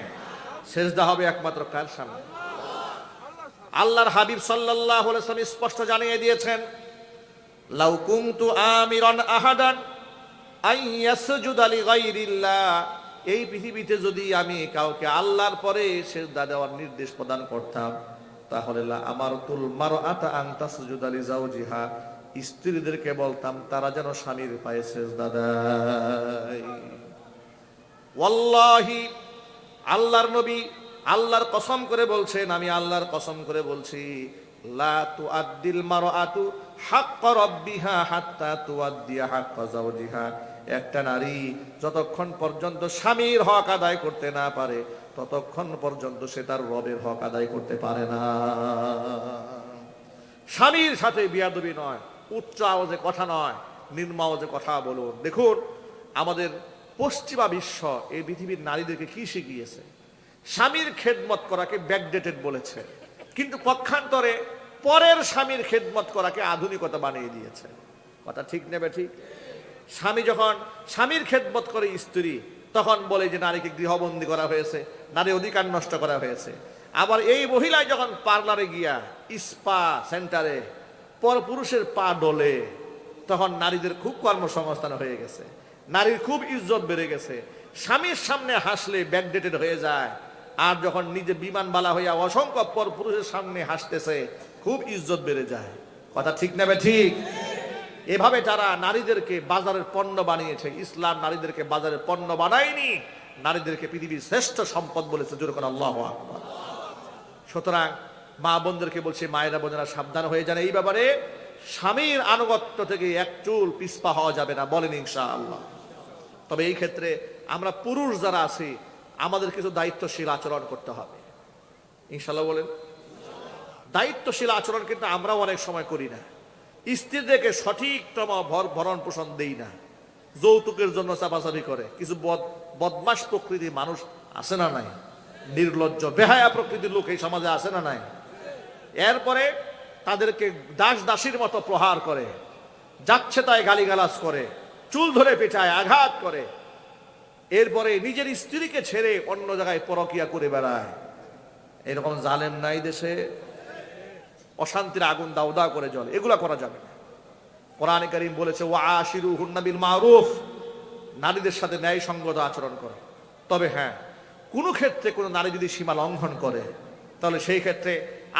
সেজদা হবে একমাত্র কার সামনে? আল্লাহর হাবিব সাল্লাল্লাহু আলাইহি ওয়াসাল্লাম স্পষ্ট জানিয়ে দিয়েছেন, লাউ কুনতু আমিরান আহাদান আন ইয়াসজুদা লিগাইরিল্লাহ, এই পৃথিবীতে যদি আমি কাউকে আল্লাহর পরে সেজদা দেওয়ার নির্দেশ প্রদান করতাম, তাহলে লা আমারতুল মারআতা আন তাসজুদা লিজাওজিহা, স্ত্রীদেরকে বলতাম তারা যেন স্বামীর পায়ে সেজদা দেয়। ওয়াল্লাহি, আল্লাহর নবী আল্লাহর কসম করে বলছেন, আমি আল্লাহর কসম করে বলছি, লা তুআদ্দিল মারআতু হাক্কা রাব্বিহা হাত্তা তুআদ্দিয়া হাক্কা যাওজিহা, একটা নারী যতক্ষণ পর্যন্ত স্বামীর হক আদায় করতে না পারে ততক্ষণ পর্যন্ত সে তার রবের হক আদায় করতে পারে না। স্বামীর সাথে বিয়াদবি নয়, উচ্চ আওয়াজে কথা নয়, নিম্ন আওয়াজে কথা বলুন। দেখুন আমাদের পশ্চিমা বিশ্ব এই পৃথিবীর নারীদেরকে কি শিখিয়েছে? স্বামীর খেদমত করাকে ব্যাকডেটেড বলেছে, কিন্তু পক্ষান্তরে পরের স্বামীর খেদমত করাকে আধুনিকতা বানিয়ে দিয়েছে। কথা ঠিক নেবে ঠিক? স্বামী যখন স্বামীর খেদমত করে স্ত্রী, তখন বলে যে নারীকে গৃহবন্দী করা হয়েছে, নারী অধিকার নষ্ট করা হয়েছে। আবার এই মহিলায় যখন পার্লারে গিয়া, স্পা সেন্টারে পর পুরুষের পা ডলে, তখন নারীদের খুব কর্মসংস্থান হয়ে গেছে, নারীর খুব ইজ্জত বেড়ে গেছে। স্বামীর সামনে হাসলে ব্যাকডেটেড হয়ে যায়, আর যখন নিজে বিমানবালা হইয়া অসংখ্য পর পুরুষের সামনে হাসতেছে খুব ইজ্জত বেড়ে যায়। কথা ঠিক নেবে ঠিক? এভাবে তারা নারীদেরকে বাজারের পণ্য বানিয়েছে। ইসলাম নারীদেরকে বাজারের পণ্য বানায়নি, নারীদেরকে পৃথিবীর শ্রেষ্ঠ সম্পদ বলেছে। জোরে করে আল্লাহু আকবার। সুতরাং মা বোনদেরকে বলছে, মায়েরা বোনেরা সাবধান হয়ে যান এই ব্যাপারে। স্বামীর আনুগত্য থেকে এক চুল পিছপা হওয়া যাবে না, বলেন ইনশাআল্লাহ। তবে এই ক্ষেত্রে আমরা পুরুষ যারা আছি আমাদের কিছু দায়িত্বশীল আচরণ করতে হবে, ইনশাআল্লাহ বলেন। দায়িত্বশীল আচরণ কিন্তু আমরা অনেক সময় করি না। স্ত্রীদেরকে সঠিকতম ভরণ পোষণ দেই না, যৌতুকের জন্য চাপাচাপি করে। কিছু বদমাশ প্রকৃতির মানুষ আছে না নাই? নির্লজ্জ বেহায়া প্রকৃতির লোক এই সমাজে আছে না নাই? এরপরে তাদেরকে দাস দাসীর মতো প্রহার করে, যাচ্ছে তাই গালিগালাজ করে, চুল ধরে পেঁচায়, আঘাত করে। এরপরে নিজের স্ত্রীকে ছেড়ে অন্য জায়গায় পরকিয়া করে বেড়ায়। এরকম জালেম নাই দেশে? অশান্তির আগুন দাও দাও করে জ্বলে, এগুলা করা যাবে না। কোরআনে কারীম বলেছে, ওয়াশিরুহুন্না বিল মারুফ, নারীদের সাথে ন্যায়সঙ্গত আচরণ করো। তবে হ্যাঁ, কোনো ক্ষেত্রে কোনো নারী যদি সীমা লঙ্ঘন করে, তাহলে সেই ক্ষেত্রে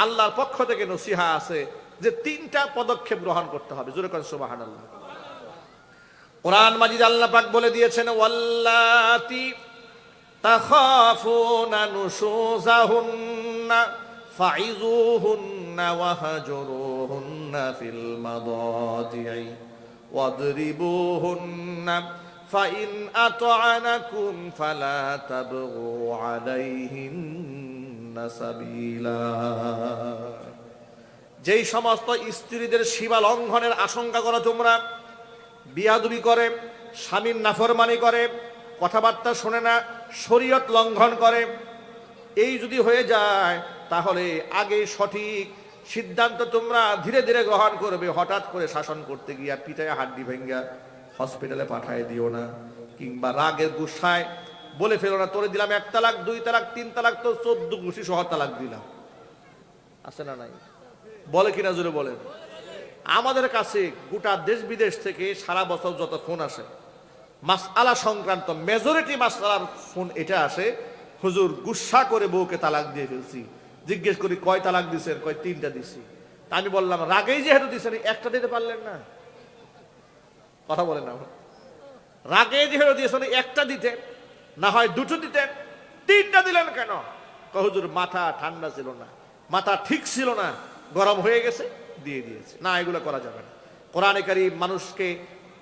আল্লাহর পক্ষ থেকে নসিহা আছে যে 3টা পদক্ষেপ গ্রহণ করতে হবে। জোরে করেন সুবহানাল্লাহ। কোরআন মাজিদ আল্লাহ পাক বলে দিয়েছেন, ওয়াল্লাতি তাখাফুনা নুশুজাহুন্না ফাইযুহুন্না ওয়াহজুরুহুন্না ফিল মাদাজি'i ওয়াদরিবুহুন্না ফাইন আতআনাকুম ফালা তাবগু আলাইহিন্না সাবিলা। যেই সমস্ত স্ত্রীদের সীমা লঙ্ঘনের আশঙ্কা করো তোমরা, বিয়াদবি করে, স্বামীর নাফরমানি করে, কথাবার্তা শোনে না, শরীয়ত লঙ্ঘন করে, এই যদি হয়ে যায় তাহলে আগে সঠিক সিদ্ধান্ত তোমরা ধীরে ধীরে গ্রহণ করবে। হঠাৎ করে শাসন করতে গিয়া পিটায় হাড্ডি ভেঙ্গা হসপিটালে পাঠায় দিও না, কিংবা রাগের গুসায় বলে ফেলো না, তোরে দিলাম 1 তালাক 2 তালাক 3 তালাক, তো 14 ঘুষি সহ তালাক দিলাম। আছে না নাই? বলে কিনা জোরে বলেন। আমাদের কাছে গোটা দেশ বিদেশ থেকে সারা বছর যত ফোন আসে মাসআলা সংক্রান্ত, মেজরিটি মাসআলার ফোন এটা আসে, হুজুর গুসা করে বউকে তালাক দিয়ে ফেলছি। জিজ্ঞেস করি কয় তালাক দিছেন? কয় 3টা দিছি। তা আমি বললাম, রাগেই যেহেতু দিছেন, একটা দিতে পারলেন না? কথা বলেন না। রাগে যেহেতু দিয়েছেন, একটা দিতে, না হয় 2টো দিতেন, 3টা দিলেন কেন? কয় হুজুর মাথা ঠান্ডা ছিল না, মাথা ঠিক ছিল না, গরম হয়ে গেছে, দিয়ে দিয়েছে। না, এগুলো করা যাবে না। কোরআনে কারীম মানুষকে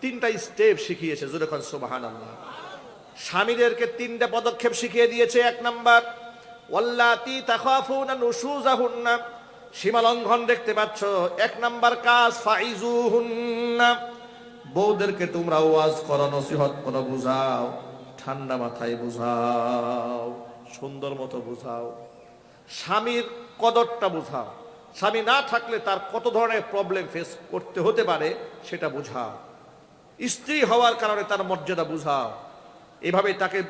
3টা স্টেপ শিখিয়েছে। জোরে কোন সুবহানাল্লাহ। স্বামীদেরকে 3টা পদক্ষেপ শিখিয়ে দিয়েছে। 1 নাম্বার, ওয়াল্লাতি তাখাফুনা নুশুজাহুন্না, সীমা লঙ্ঘন দেখতে পাচ্ছ, 1 নাম্বার কাজ ফাইজুহুন্না, বউদেরকে তোমরা ওয়াজ করো, নসিহত করো, বুঝাও, ঠান্ডা মাথায় বুঝাও, সুন্দর মতো বুঝাও, স্বামীর কদরটা বুঝাও, স্বামী না থাকলে তার কত ধরনের প্রবলেম ফেস করতে হতে পারে সেটা বুঝাও। স্ত্রী হওয়ার কারণে তার মর্যাদা বুঝাও। এভাবে তাকে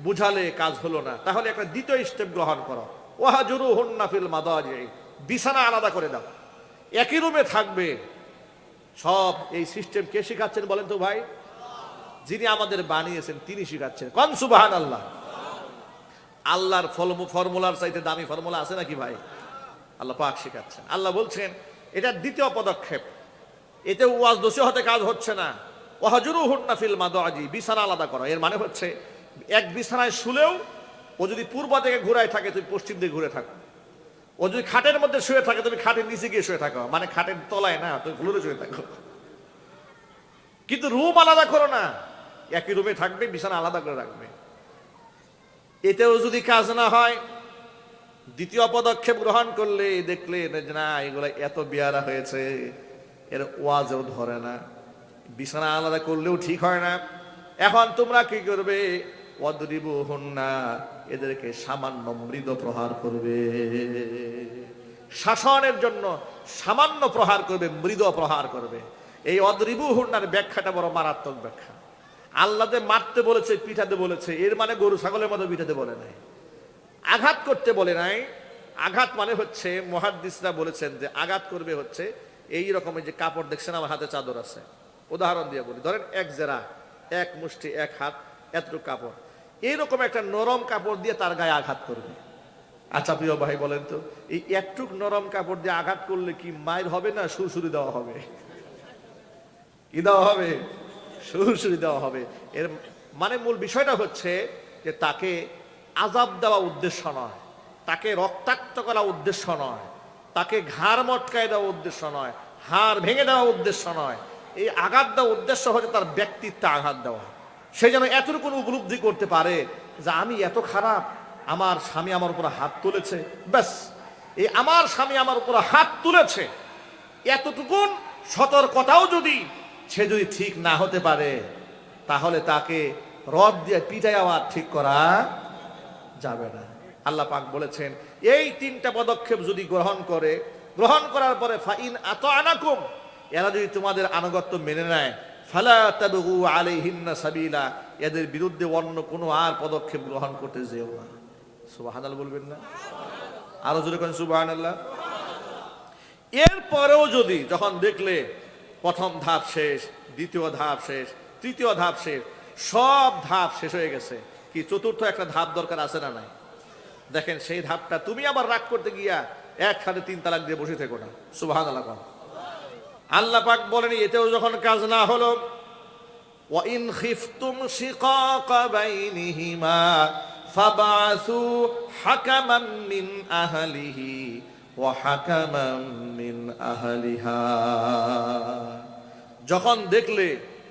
বুঝালে কাজ হলো না, তাহলে একটা দ্বিতীয় স্টেপ গ্রহণ করো। ওয়াহজুরুহুন্না ফিল মাদাজি, বিছানা আলাদা করে দাও। একই রুমে থাকবে। সব এই সিস্টেম কে শিখাচ্ছেন বলেন তো ভাই? যিনি আমাদের বানিয়েছেন তিনি শিখাচ্ছেন। কোন সুবহানাল্লাহ। আল্লাহর ফর্মুলার চাইতে দামি ফর্মুলা আছে নাকি ভাই? আল্লাহ পাক শিখাচ্ছেন। আল্লাহ বলছেন এটা দ্বিতীয় পদক্ষেপ। এতে ওয়াজ নসিহতে কাজ হচ্ছে না। ওয়াহজুরুহুন্না ফিল মাদাজি, বিছানা আলাদা করো। এর মানে হচ্ছে এক বিছানায় শুলেও ও যদি পূর্ব দিকে ঘুরায় থাকে তুমি পশ্চিম দিকে ঘুরে থাকো। ও যদি খাটের মধ্যে শুয়ে থাকে তুমি খাটের নিচে গিয়ে শুয়ে থাকো, মানে খাটের তলায় না, তুমি ফ্লোরে শুয়ে থাকো। কিন্তু রুম আলাদা করো না, একই রুমে থাকবে, বিছানা আলাদা করে রাখবে। এতেও যদি কাজ না হয়, দ্বিতীয় পদক্ষেপ গ্রহণ করলে দেখলে না এগুলো এত বেয়ারা হয়েছে, এর ওয়াজও ধরে না, বিছানা আলাদা করলেও ঠিক হয় না। এখন তোমরা কি করবে? ওয়াদরিবুহুন্না, এদেরকে সামান্য মৃদু প্রহার করবে। শাসনের জন্য সামান্য প্রহার করবে, মৃদু প্রহার করবে। এই ওয়াদরিবুহুন্নার ব্যাখ্যাটা বড় মারাত্মক ব্যাখ্যা। আল্লাহ যে মারতে বলেছে, পিঠাতে বলেছে, এর মানে গরু ছাগলের মতো পিঠাতে বলে নাই, আঘাত করতে বলে নাই। আঘাত মানে হচ্ছে মুহাদ্দিসরা বলেছেন যে আঘাত করবে হচ্ছে এই রকমের যে কাপড় দেখছেন আমার হাতে চাদর আছে, উদাহরণ দিয়ে বলি, ধরেন এক জেরা, এক মুষ্টি, এক হাত, এতটুকু কাপড়, এইরকম একটা নরম কাপড় দিয়ে তার গায়ে আঘাত করবে। আচ্ছা প্রিয় ভাই বলেন তো, এই একটুক নরম কাপড় দিয়ে আঘাত করলে কি মায়ের হবে না সুরসুরি দেওয়া হবে? কি দেওয়া হবে? সুরসুরি দেওয়া হবে। এর মানে মূল বিষয়টা হচ্ছে যে তাকে আযাব দেওয়া উদ্দেশ্য নয়, তাকে রক্তাক্ত করা উদ্দেশ্য নয়, তাকে ঘাড় মটকায় দেওয়া উদ্দেশ্য নয়, হাড় ভেঙে দেওয়া উদ্দেশ্য নয়। এই আঘাত দেওয়া উদ্দেশ্য হচ্ছে তার ব্যক্তিত্বে আঘাত দেওয়া। সে যেন এতটুকু উপলব্ধি করতে পারে যে আমি এত খারাপ, আমার স্বামী আমার উপর হাত তুলেছে, ব্যাস এই আমার স্বামী আমার উপর হাত তুলেছে, এতটুকুন সতর্কতাও যদি সে যদি ঠিক না হতে পারে, তাহলে তাকে রড দিয়ে পিটাই আবার ঠিক করা যাবে না। আল্লাহ পাক বলেছেন এই তিনটা পদক্ষেপ যদি গ্রহণ করার পরে ফাইন আতানাকুম, এরা যদি তোমাদের আনুগত্য মেনে নেয়, ফালা তাবগু আলাইহিন্না সাবিলা, এদের বিরুদ্ধে অন্য কোনো আর পদক্ষেপ গ্রহণ করতে যেও না। সুবহানাল্লাহ বলবেন না? আরো জোরে করেন সুবহানাল্লাহ। এরপরেও যদি যখন দেখলে প্রথম ধাপ শেষ, দ্বিতীয় ধাপ শেষ, তৃতীয় ধাপ শেষ, সব ধাপ শেষ হয়ে গেছে, কি চতুর্থ একটা ধাপ দরকার আছে না নাই? দেখেন সেই ধাপটা তুমি আবার রাগ করতে গিয়া একসাথে 3 তালাক দিয়ে বসে থেকো না। সুবহানাল্লাহ। আল্লাহ পাক বলেন এতেও যখন কাজ না হলো, ওয়া ইন খিফতুম শিকাকা বাইনিহিমা ফাবাসু হাকামান মিন আহলিহি ওয়া হাকামান মিন আহলিহা। যখন দেখলে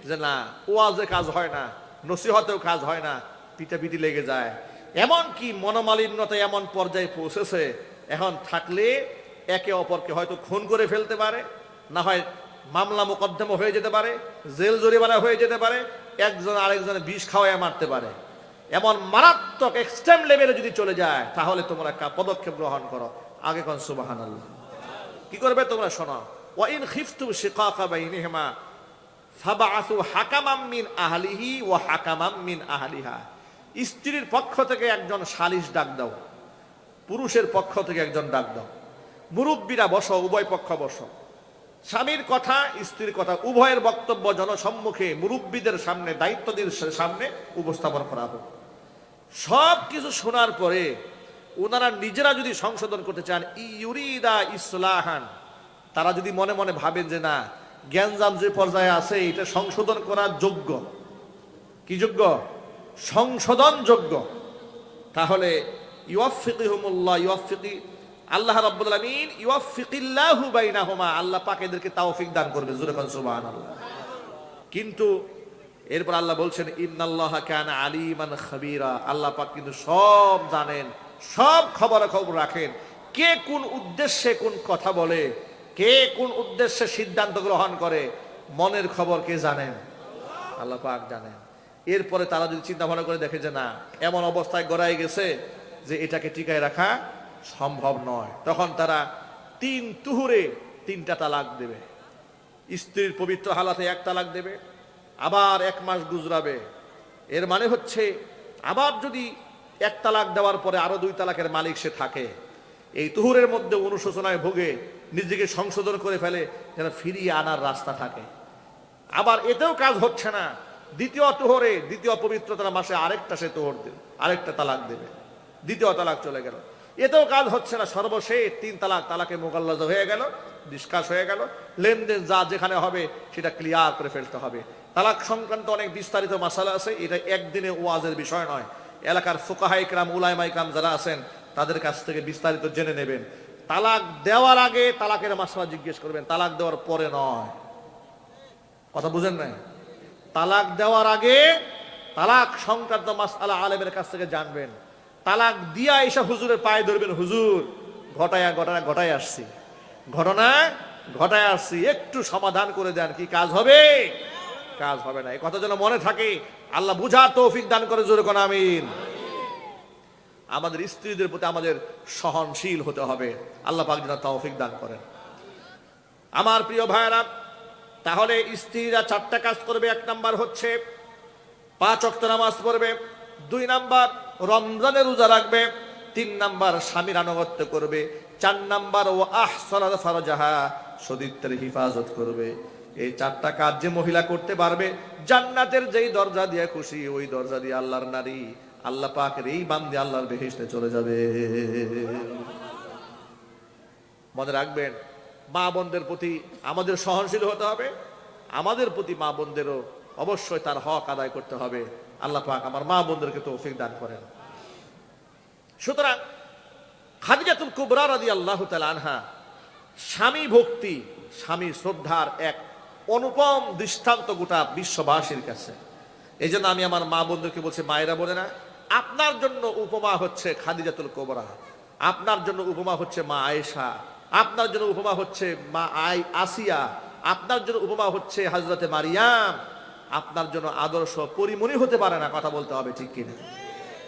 যে না ওয়াজে কাজ হয় না, নসিহতেও কাজ হয় না, পিটাপিটি লেগে যায়, এমন কি মনোমালিন্যতা এমন পর্যায়ে পৌঁছেছে, এখন থাকলে একে অপরকে হয়তো খুন করে ফেলতে পারে, না হয় মামলা মোকদ্দমা হয়ে যেতে পারে, জেল জরিমানা হয়ে যেতে পারে, একজন আরেকজনের বিষ খাওয়ায় মারতে পারে। এমন মারাত্মক এক্সট্রিম লেভেলে যদি চলে যায়, তাহলে তোমরা একটা পদক্ষেপ গ্রহণ করো। আগে কোন সুবহানাল্লাহ। কি করবে তোমরা? শোনো, ওয়া ইন খিফতুম শিকাকা বাইনিহিমা ফাবাআসু হাকামান মিন আহলিহি ওয়া হাকামান মিন আহলিহা। স্ত্রীর পক্ষ থেকে একজন সালিশ ডাক দাও, পুরুষের পক্ষ থেকে একজন ডাক দাও। মুরব্বীরা বসো, উভয় পক্ষ বসো, স্বামীর কথা স্ত্রীর কথা উভয়ের বক্তব্য জনসম্মুখে মুরব্বীদের সামনে, দায়িত্বদের সামনে উপস্থাপন করা হোক। সব কিছু শোনার পরে ওনারা নিজেরা যদি সংশোধন করতে চান, ইউরিদা ইসলাহান, তারা যদি মনে মনে ভাবেন যে না জ্ঞানজাম যে পর্যায়ে আছে এটা সংশোধন করার যোগ্য, কি যোগ্য? সংশোধন যোগ্য, তাহলে ইউওয়াফিকুহুমুল্লাহ, আল্লাহ রাব্বুল আলামিন ইউওয়াফিকিল্লাহু বাইনাহুমা, আল্লাহ পাক এদেরকে তৌফিক দান করবে। জোরে বলেন সুবহানাল্লাহ। কিন্তু এরপর আল্লাহ বলছেন ইন্নাল্লাহা কানা আলিমান খাবীরা, আল্লাহ পাক কিন্তু সব জানেন, সব খবর রাখেন। কে কোন উদ্দেশ্যে কোন কথা বলে, কে কোন উদ্দেশ্যে সিদ্ধান্ত গ্রহণ করে, মনের খবর কে জানেন? আল্লাহ পাক জানেন। এরপরে তারা যদি চিন্তা ভাবনা করে দেখে যে না এমন অবস্থায় গড়াই গেছে যে এটাকে টিকায় রাখা সম্ভব নয়, তখন তারা 3 তুহুরে 3টা তালাক দেবে। স্ত্রীর পবিত্র হালাতে 1 তালাক দেবে, আবার 1 মাস গুজরাবে। এর মানে হচ্ছে আবার যদি 1 তালাক দেওয়ার পরে আরো 2 তালাকের মালিক সে থাকে, এই তুহুরের মধ্যে অনুশোচনায় ভোগে, নিজেকে সংশোধন করে ফেলে যেন ফিরিয়ে আনার রাস্তা থাকে। আবার এতেও কাজ হচ্ছে না, দ্বিতীয় তুহরে, দ্বিতীয় পবিত্রতার মাসে আরেকটা সে তুহর দেবে, আরেকটা তালাক দেবে, দ্বিতীয় তালাক চলে গেল। এতেও কাজ হচ্ছে না, সর্বশেষ 3 তালাক, তালাকে মোগাল্লাজা হয়ে গেল, নিষ্কাশ হয়ে গেল। লেনদেন যা যেখানে হবে সেটা ক্লিয়ার করে ফেলতে হবে। তালাক সংক্রান্ত অনেক বিস্তারিত মাসালা আছে, এটা একদিনে ওয়াজের বিষয় নয়। এলাকার ফুকাহা ইকরাম, উলামা ইকরাম যারা আছেন তাদের কাছ থেকে বিস্তারিত জেনে নেবেন। তালাক দেওয়ার আগে তালাকের মাসলা জিজ্ঞেস করবেন, তালাক দেওয়ার পরে নয়। কথা বুঝেন নাই? তালাক দেওয়ার আগে তালাক সংক্রান্ত মাসআলা আলেমের কাছ থেকে জানবেন। তালাক দিয়া এসে হুজুরের পায়ে ধরবেন, হুজুর ঘটায় আসছি, একটু সমাধান করে দেন, কি কাজ হবে? কাজ হবে না। এই কথা যেন মনে থাকে। আল্লাহ বুঝার তৌফিক দান করে, জোরে কোন আমিন। আমাদের স্ত্রীদের প্রতি আমাদের সহনশীল হতে হবে, আল্লাহ পাক যেন তৌফিক দান করেন। আমার প্রিয় ভাইরা, তাহলে স্ত্রীরা 4টা কাজ করবে। 1 নাম্বার হচ্ছে 5 ওয়াক্ত নামাজ পড়বে, 2 নাম্বার রমজানের রোজা রাখবে, 3 নাম্বার স্বামীর আনুগত্য করবে, 4 নাম্বার ও আহসানাত ফারজাহা, সতীত্বের হিফাজত করবে। এই 4টা কাজ যে মহিলা করতে পারবে, জান্নাতের যেই দরজা দিয়ে খুশি ওই দরজা দিয়ে আল্লাহর নারী, আল্লাহ পাকের এই বান্দে আল্লাহর বেহেশতে চলে যাবে। মনে রাখবেন, মা বোনদের প্রতি আমাদের সহনশীল হতে হবে, আমাদের প্রতি মা বোনদেরও অবশ্যই তার হক আদায় করতে হবে। আল্লাহ পাক আমার মা বোনদেরকে তৌফিক দান করেন। সুতরাং খাদিজাতুল কুবরা রাদিয়াল্লাহু তাআলা আনহা স্বামী ভক্তি, স্বামী শ্রদ্ধার এক অনুপম দৃষ্টান্ত গোটা বিশ্ববাসীর কাছে। এই জন্য আমি আমার মা বোনদেরকে বলছি, মায়েরা বলে না, আপনার জন্য উপমা হচ্ছে খাদিজাতুল কুবরা, আপনার জন্য উপমা হচ্ছে মা আয়েশা, আপনার জন্য উপমা হচ্ছে মা আসিয়া, আপনার জন্য উপমা হচ্ছে হযরতে মারিয়াম। আপনার জন্য আদর্শ পরিমণি হতে পারে না, কথা বলতে হবে ঠিক কিনা?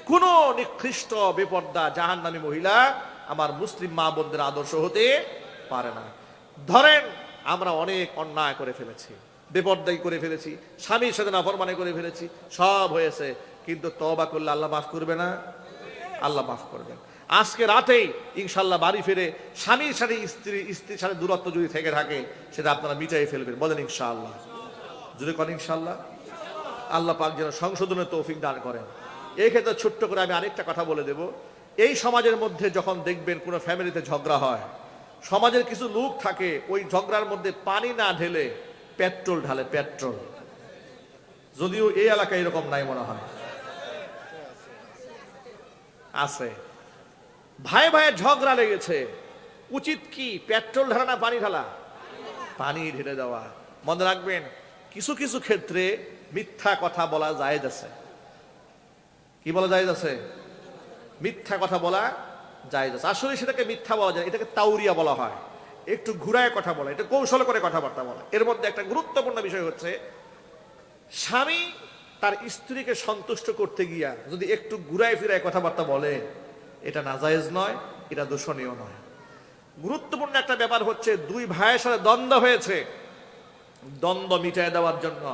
কোন নিকৃষ্ট বেপর্দা জাহান্নামী মহিলা আমার মুসলিম মা বোনদের আদর্শ হতে পারে না। ধরেন আমরা অনেক অন্যায় করে ফেলেছি, বেপর্দাই করে ফেলেছি, স্বামীর সাথে নাফরমানি করে ফেলেছি, সব হয়েছে, কিন্তু তওবা করলে আল্লাহ মাফ করবে না? আল্লাহ মাফ করবেন। আজকে রাতেই ইনশাল্লাহ বাড়ি ফিরে স্বামীর সাথে স্ত্রীর সাথে দূরত্ব যদি থেকে থাকে সেটা আপনারা মিটাই ফেলবেন, বলেন ইনশাআল্লাহ। যদি করেন ইনশাআল্লাহ, আল্লাহ পাক যেন সংশোধনের তৌফিক দান করেন। এই ক্ষেত্রে ছোট্ট করে আমি আরেকটা কথা বলে দেব। এই সমাজের মধ্যে যখন দেখবেন কোনো ফ্যামিলিতে ঝগড়া হয়, সমাজের কিছু লোক থাকে ওই ঝগড়ার মধ্যে পানি না ঢেলে পেট্রোল ঢালে, পেট্রোল। যদিও এই এলাকায় এরকম নাই মনে হয়, আছে। ভাই ভাইয়ের ঝগড়া লেগেছে, উচিত কি পেট্রোল ঢালা না পানি ঢালা? পানি ঢেলে দেওয়া। মনে রাখবেন, কিছু কিছু ক্ষেত্রে মিথ্যা কথা বলা জায়েজ আছে। কি বলা জায়েজ আছে? মিথ্যা কথা বলা জায়েজ আছে। আসলে সেটাকে মিথ্যা বলা যায়, এটাকে তাউরিয়া বলা হয়, একটু ঘুরায় কথা বলা, এটা কৌশল করে কথাবার্তা বলা। এর মধ্যে একটা গুরুত্বপূর্ণ বিষয় হচ্ছে, স্বামী তার স্ত্রীকে সন্তুষ্ট করতে গিয়া যদি একটু ঘুরায় ফিরায় কথাবার্তা বলে, এটা নাজায়েজ নয়, এটা দূষণীয় নয়। গুরুত্বপূর্ণ একটা ব্যাপার হচ্ছে, 2 ভাইয়ের সাথে দ্বন্দ্ব হয়েছে, দ্বন্দ্ব মিটায় দেওয়ার জন্য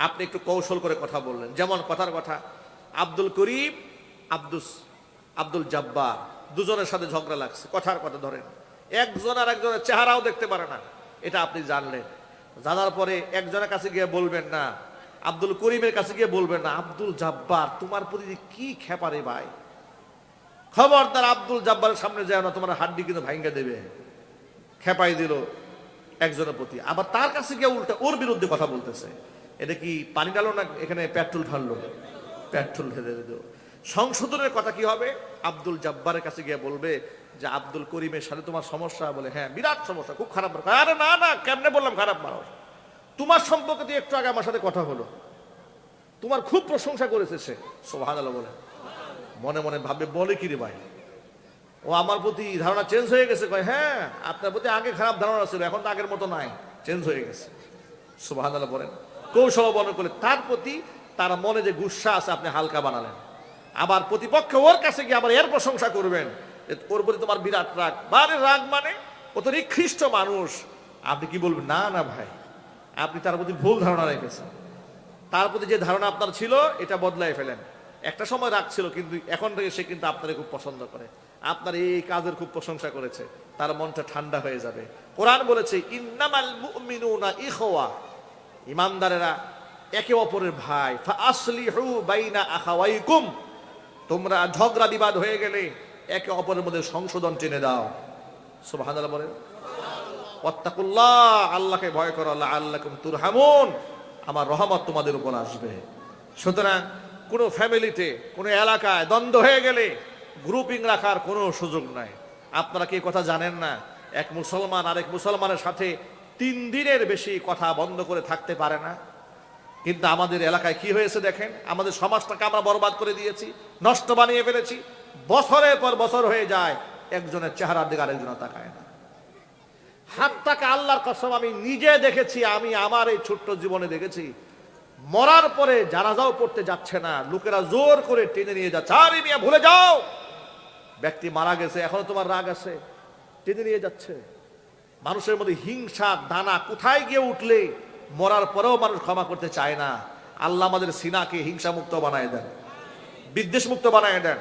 আপনি একটু কৌশল করে কথা বললেন। যেমন কথার কথা, আব্দুল করিম, আব্দুল জব্বার, দুজনের সাথে ঝগড়া লাগছে, কথার কথা ধরেন, একজন আর একজনের চেহারাও দেখতে পারে না, এটা আপনি জানলেন। জানার পরে একজনের কাছে গিয়ে বলবেন না, আব্দুল করিমের কাছে গিয়ে বলবেন না, আব্দুল জব্বার তোমার প্রতি কি খেপারে ভাই, খবরদার আব্দুল জব্বারের সামনে যায় না, তোমার হাড্ডি কিন্তু ভাঙ্গা দেবে। খেপাই দিল একজনের প্রতি, আবার তার কাছে গিয়ে উল্টা ওর বিরুদ্ধে কথা বলতেছে। এটা কি পানি ঢালো না এখানে পেট্রোল ঢাললো? পেট্রোল ঢেলে দিল। সংশোধনের কথা কি হবে? আব্দুল জব্বারের কাছে গিয়ে বলবে যে আব্দুল করিমের সাথে তোমার সমস্যা, বলে হ্যাঁ বিরাট সমস্যা, খুব খারাপ। আরে না না, কেমনে বললাম খারাপ মানুষ, তোমার সম্পর্কে দিয়ে একটু আগে আমার সাথে কথা হলো, তোমার খুব প্রশংসা করেছে সে। সুবহানাল্লাহ বলে মনে মনে ভাববে, বলে কি রে ভাই, ও আমার প্রতি ধারণা চেঞ্জ হয়ে গেছে। কয় হ্যাঁ, আপনার প্রতি আগে খারাপ ধারণা ছিল, এখন তো আগের মতো নাই, চেঞ্জ হয়ে গেছে। সুবহানাল্লাহ বলেন। কৌশল অবলম্বন করলে তার প্রতি তার মনে যে গুসা আছে আপনি হালকা বানালেন। আবার প্রতিপক্ষ ওর কাছে গিয়ে আবার এর প্রশংসা করবেন, ওর প্রতি তোমার বিরাট রাগ। বারে রাগ মানে ও তো নিকৃষ্ট মানুষ। আপনি কি বলবেন? না না ভাই, আপনি তার প্রতি ভুল ধারণা রেখেছেন। তার প্রতি যে ধারণা আপনার ছিল এটা বদলাই ফেলেন। একটা সময় রাগ ছিল, কিন্তু এখন থেকে সে কিন্তু আপনাকে খুব পছন্দ করে, আপনার এই কাজের খুব প্রশংসা করেছে, তার মনটা ঠান্ডা হয়ে যাবে। কোরআন বলেছে ইন্নামাল মুমিনুনা ইখওয়া, ইমানদারেরা একে অপরের ভাই। ফাআসলিহু বাইনা আখাওয়াইকুম, তোমরা ঝগড়া বিবাদ হয়ে গেলে একে অপরের মধ্যে সংশোধন টেনে দাও। সুবহানাল্লাহ বলেন। ওয়াত্তাকুল্লাহ, আল্লাহকে ভয় করো, লাআল্লাকুম তুরহামুন, আমার রহমত তোমাদের উপর আসবে। সুতরাং কোনো ফ্যামিলিতে, কোনো এলাকায় দ্বন্দ্ব হয়ে গেলে গ্রুপিং রাখার কোনো সুযোগ নাই। আপনারা কি কথা জানেন না? এক মুসলমান আরেক মুসলমানের সাথে 3 দিনের বেশি কথা বন্ধ করে থাকতে পারে না। কিন্তু আমাদের এলাকায় কি হয়েছে দেখেন, আমাদের সমাজটাকে আমরা বরবাদ করে দিয়েছি, নষ্ট বানিয়ে ফেলেছি। বছরের পর বছর হয়ে যায়, একজনের চেহারার দিকে আরেকজনের তাকায় না। হাতটাকে আল্লাহর কসম আমি নিজে দেখেছি, আমি আমার এই ছোট্ট জীবনে দেখেছি, মরার পরে জানাজাও পড়তে যাচ্ছে না, লোকেরা জোর করে টেনে নিয়ে যাচ্ছে। আরে মিয়া ভুলে যাও, ব্যক্তি মারা গেছে, এখনো তোমার রাগ আছে, টেনে নিয়ে যাচ্ছে। মানুষের মধ্যে হিংসার দানা কোথায় গিয়ে উঠলে মরার পরেও মানুষ ক্ষমা করতে চায় না। আল্লাহ আমাদের সিনাকে হিংসা মুক্ত বানায় দেন, বিদ্বেষ মুক্ত বানায় দেন।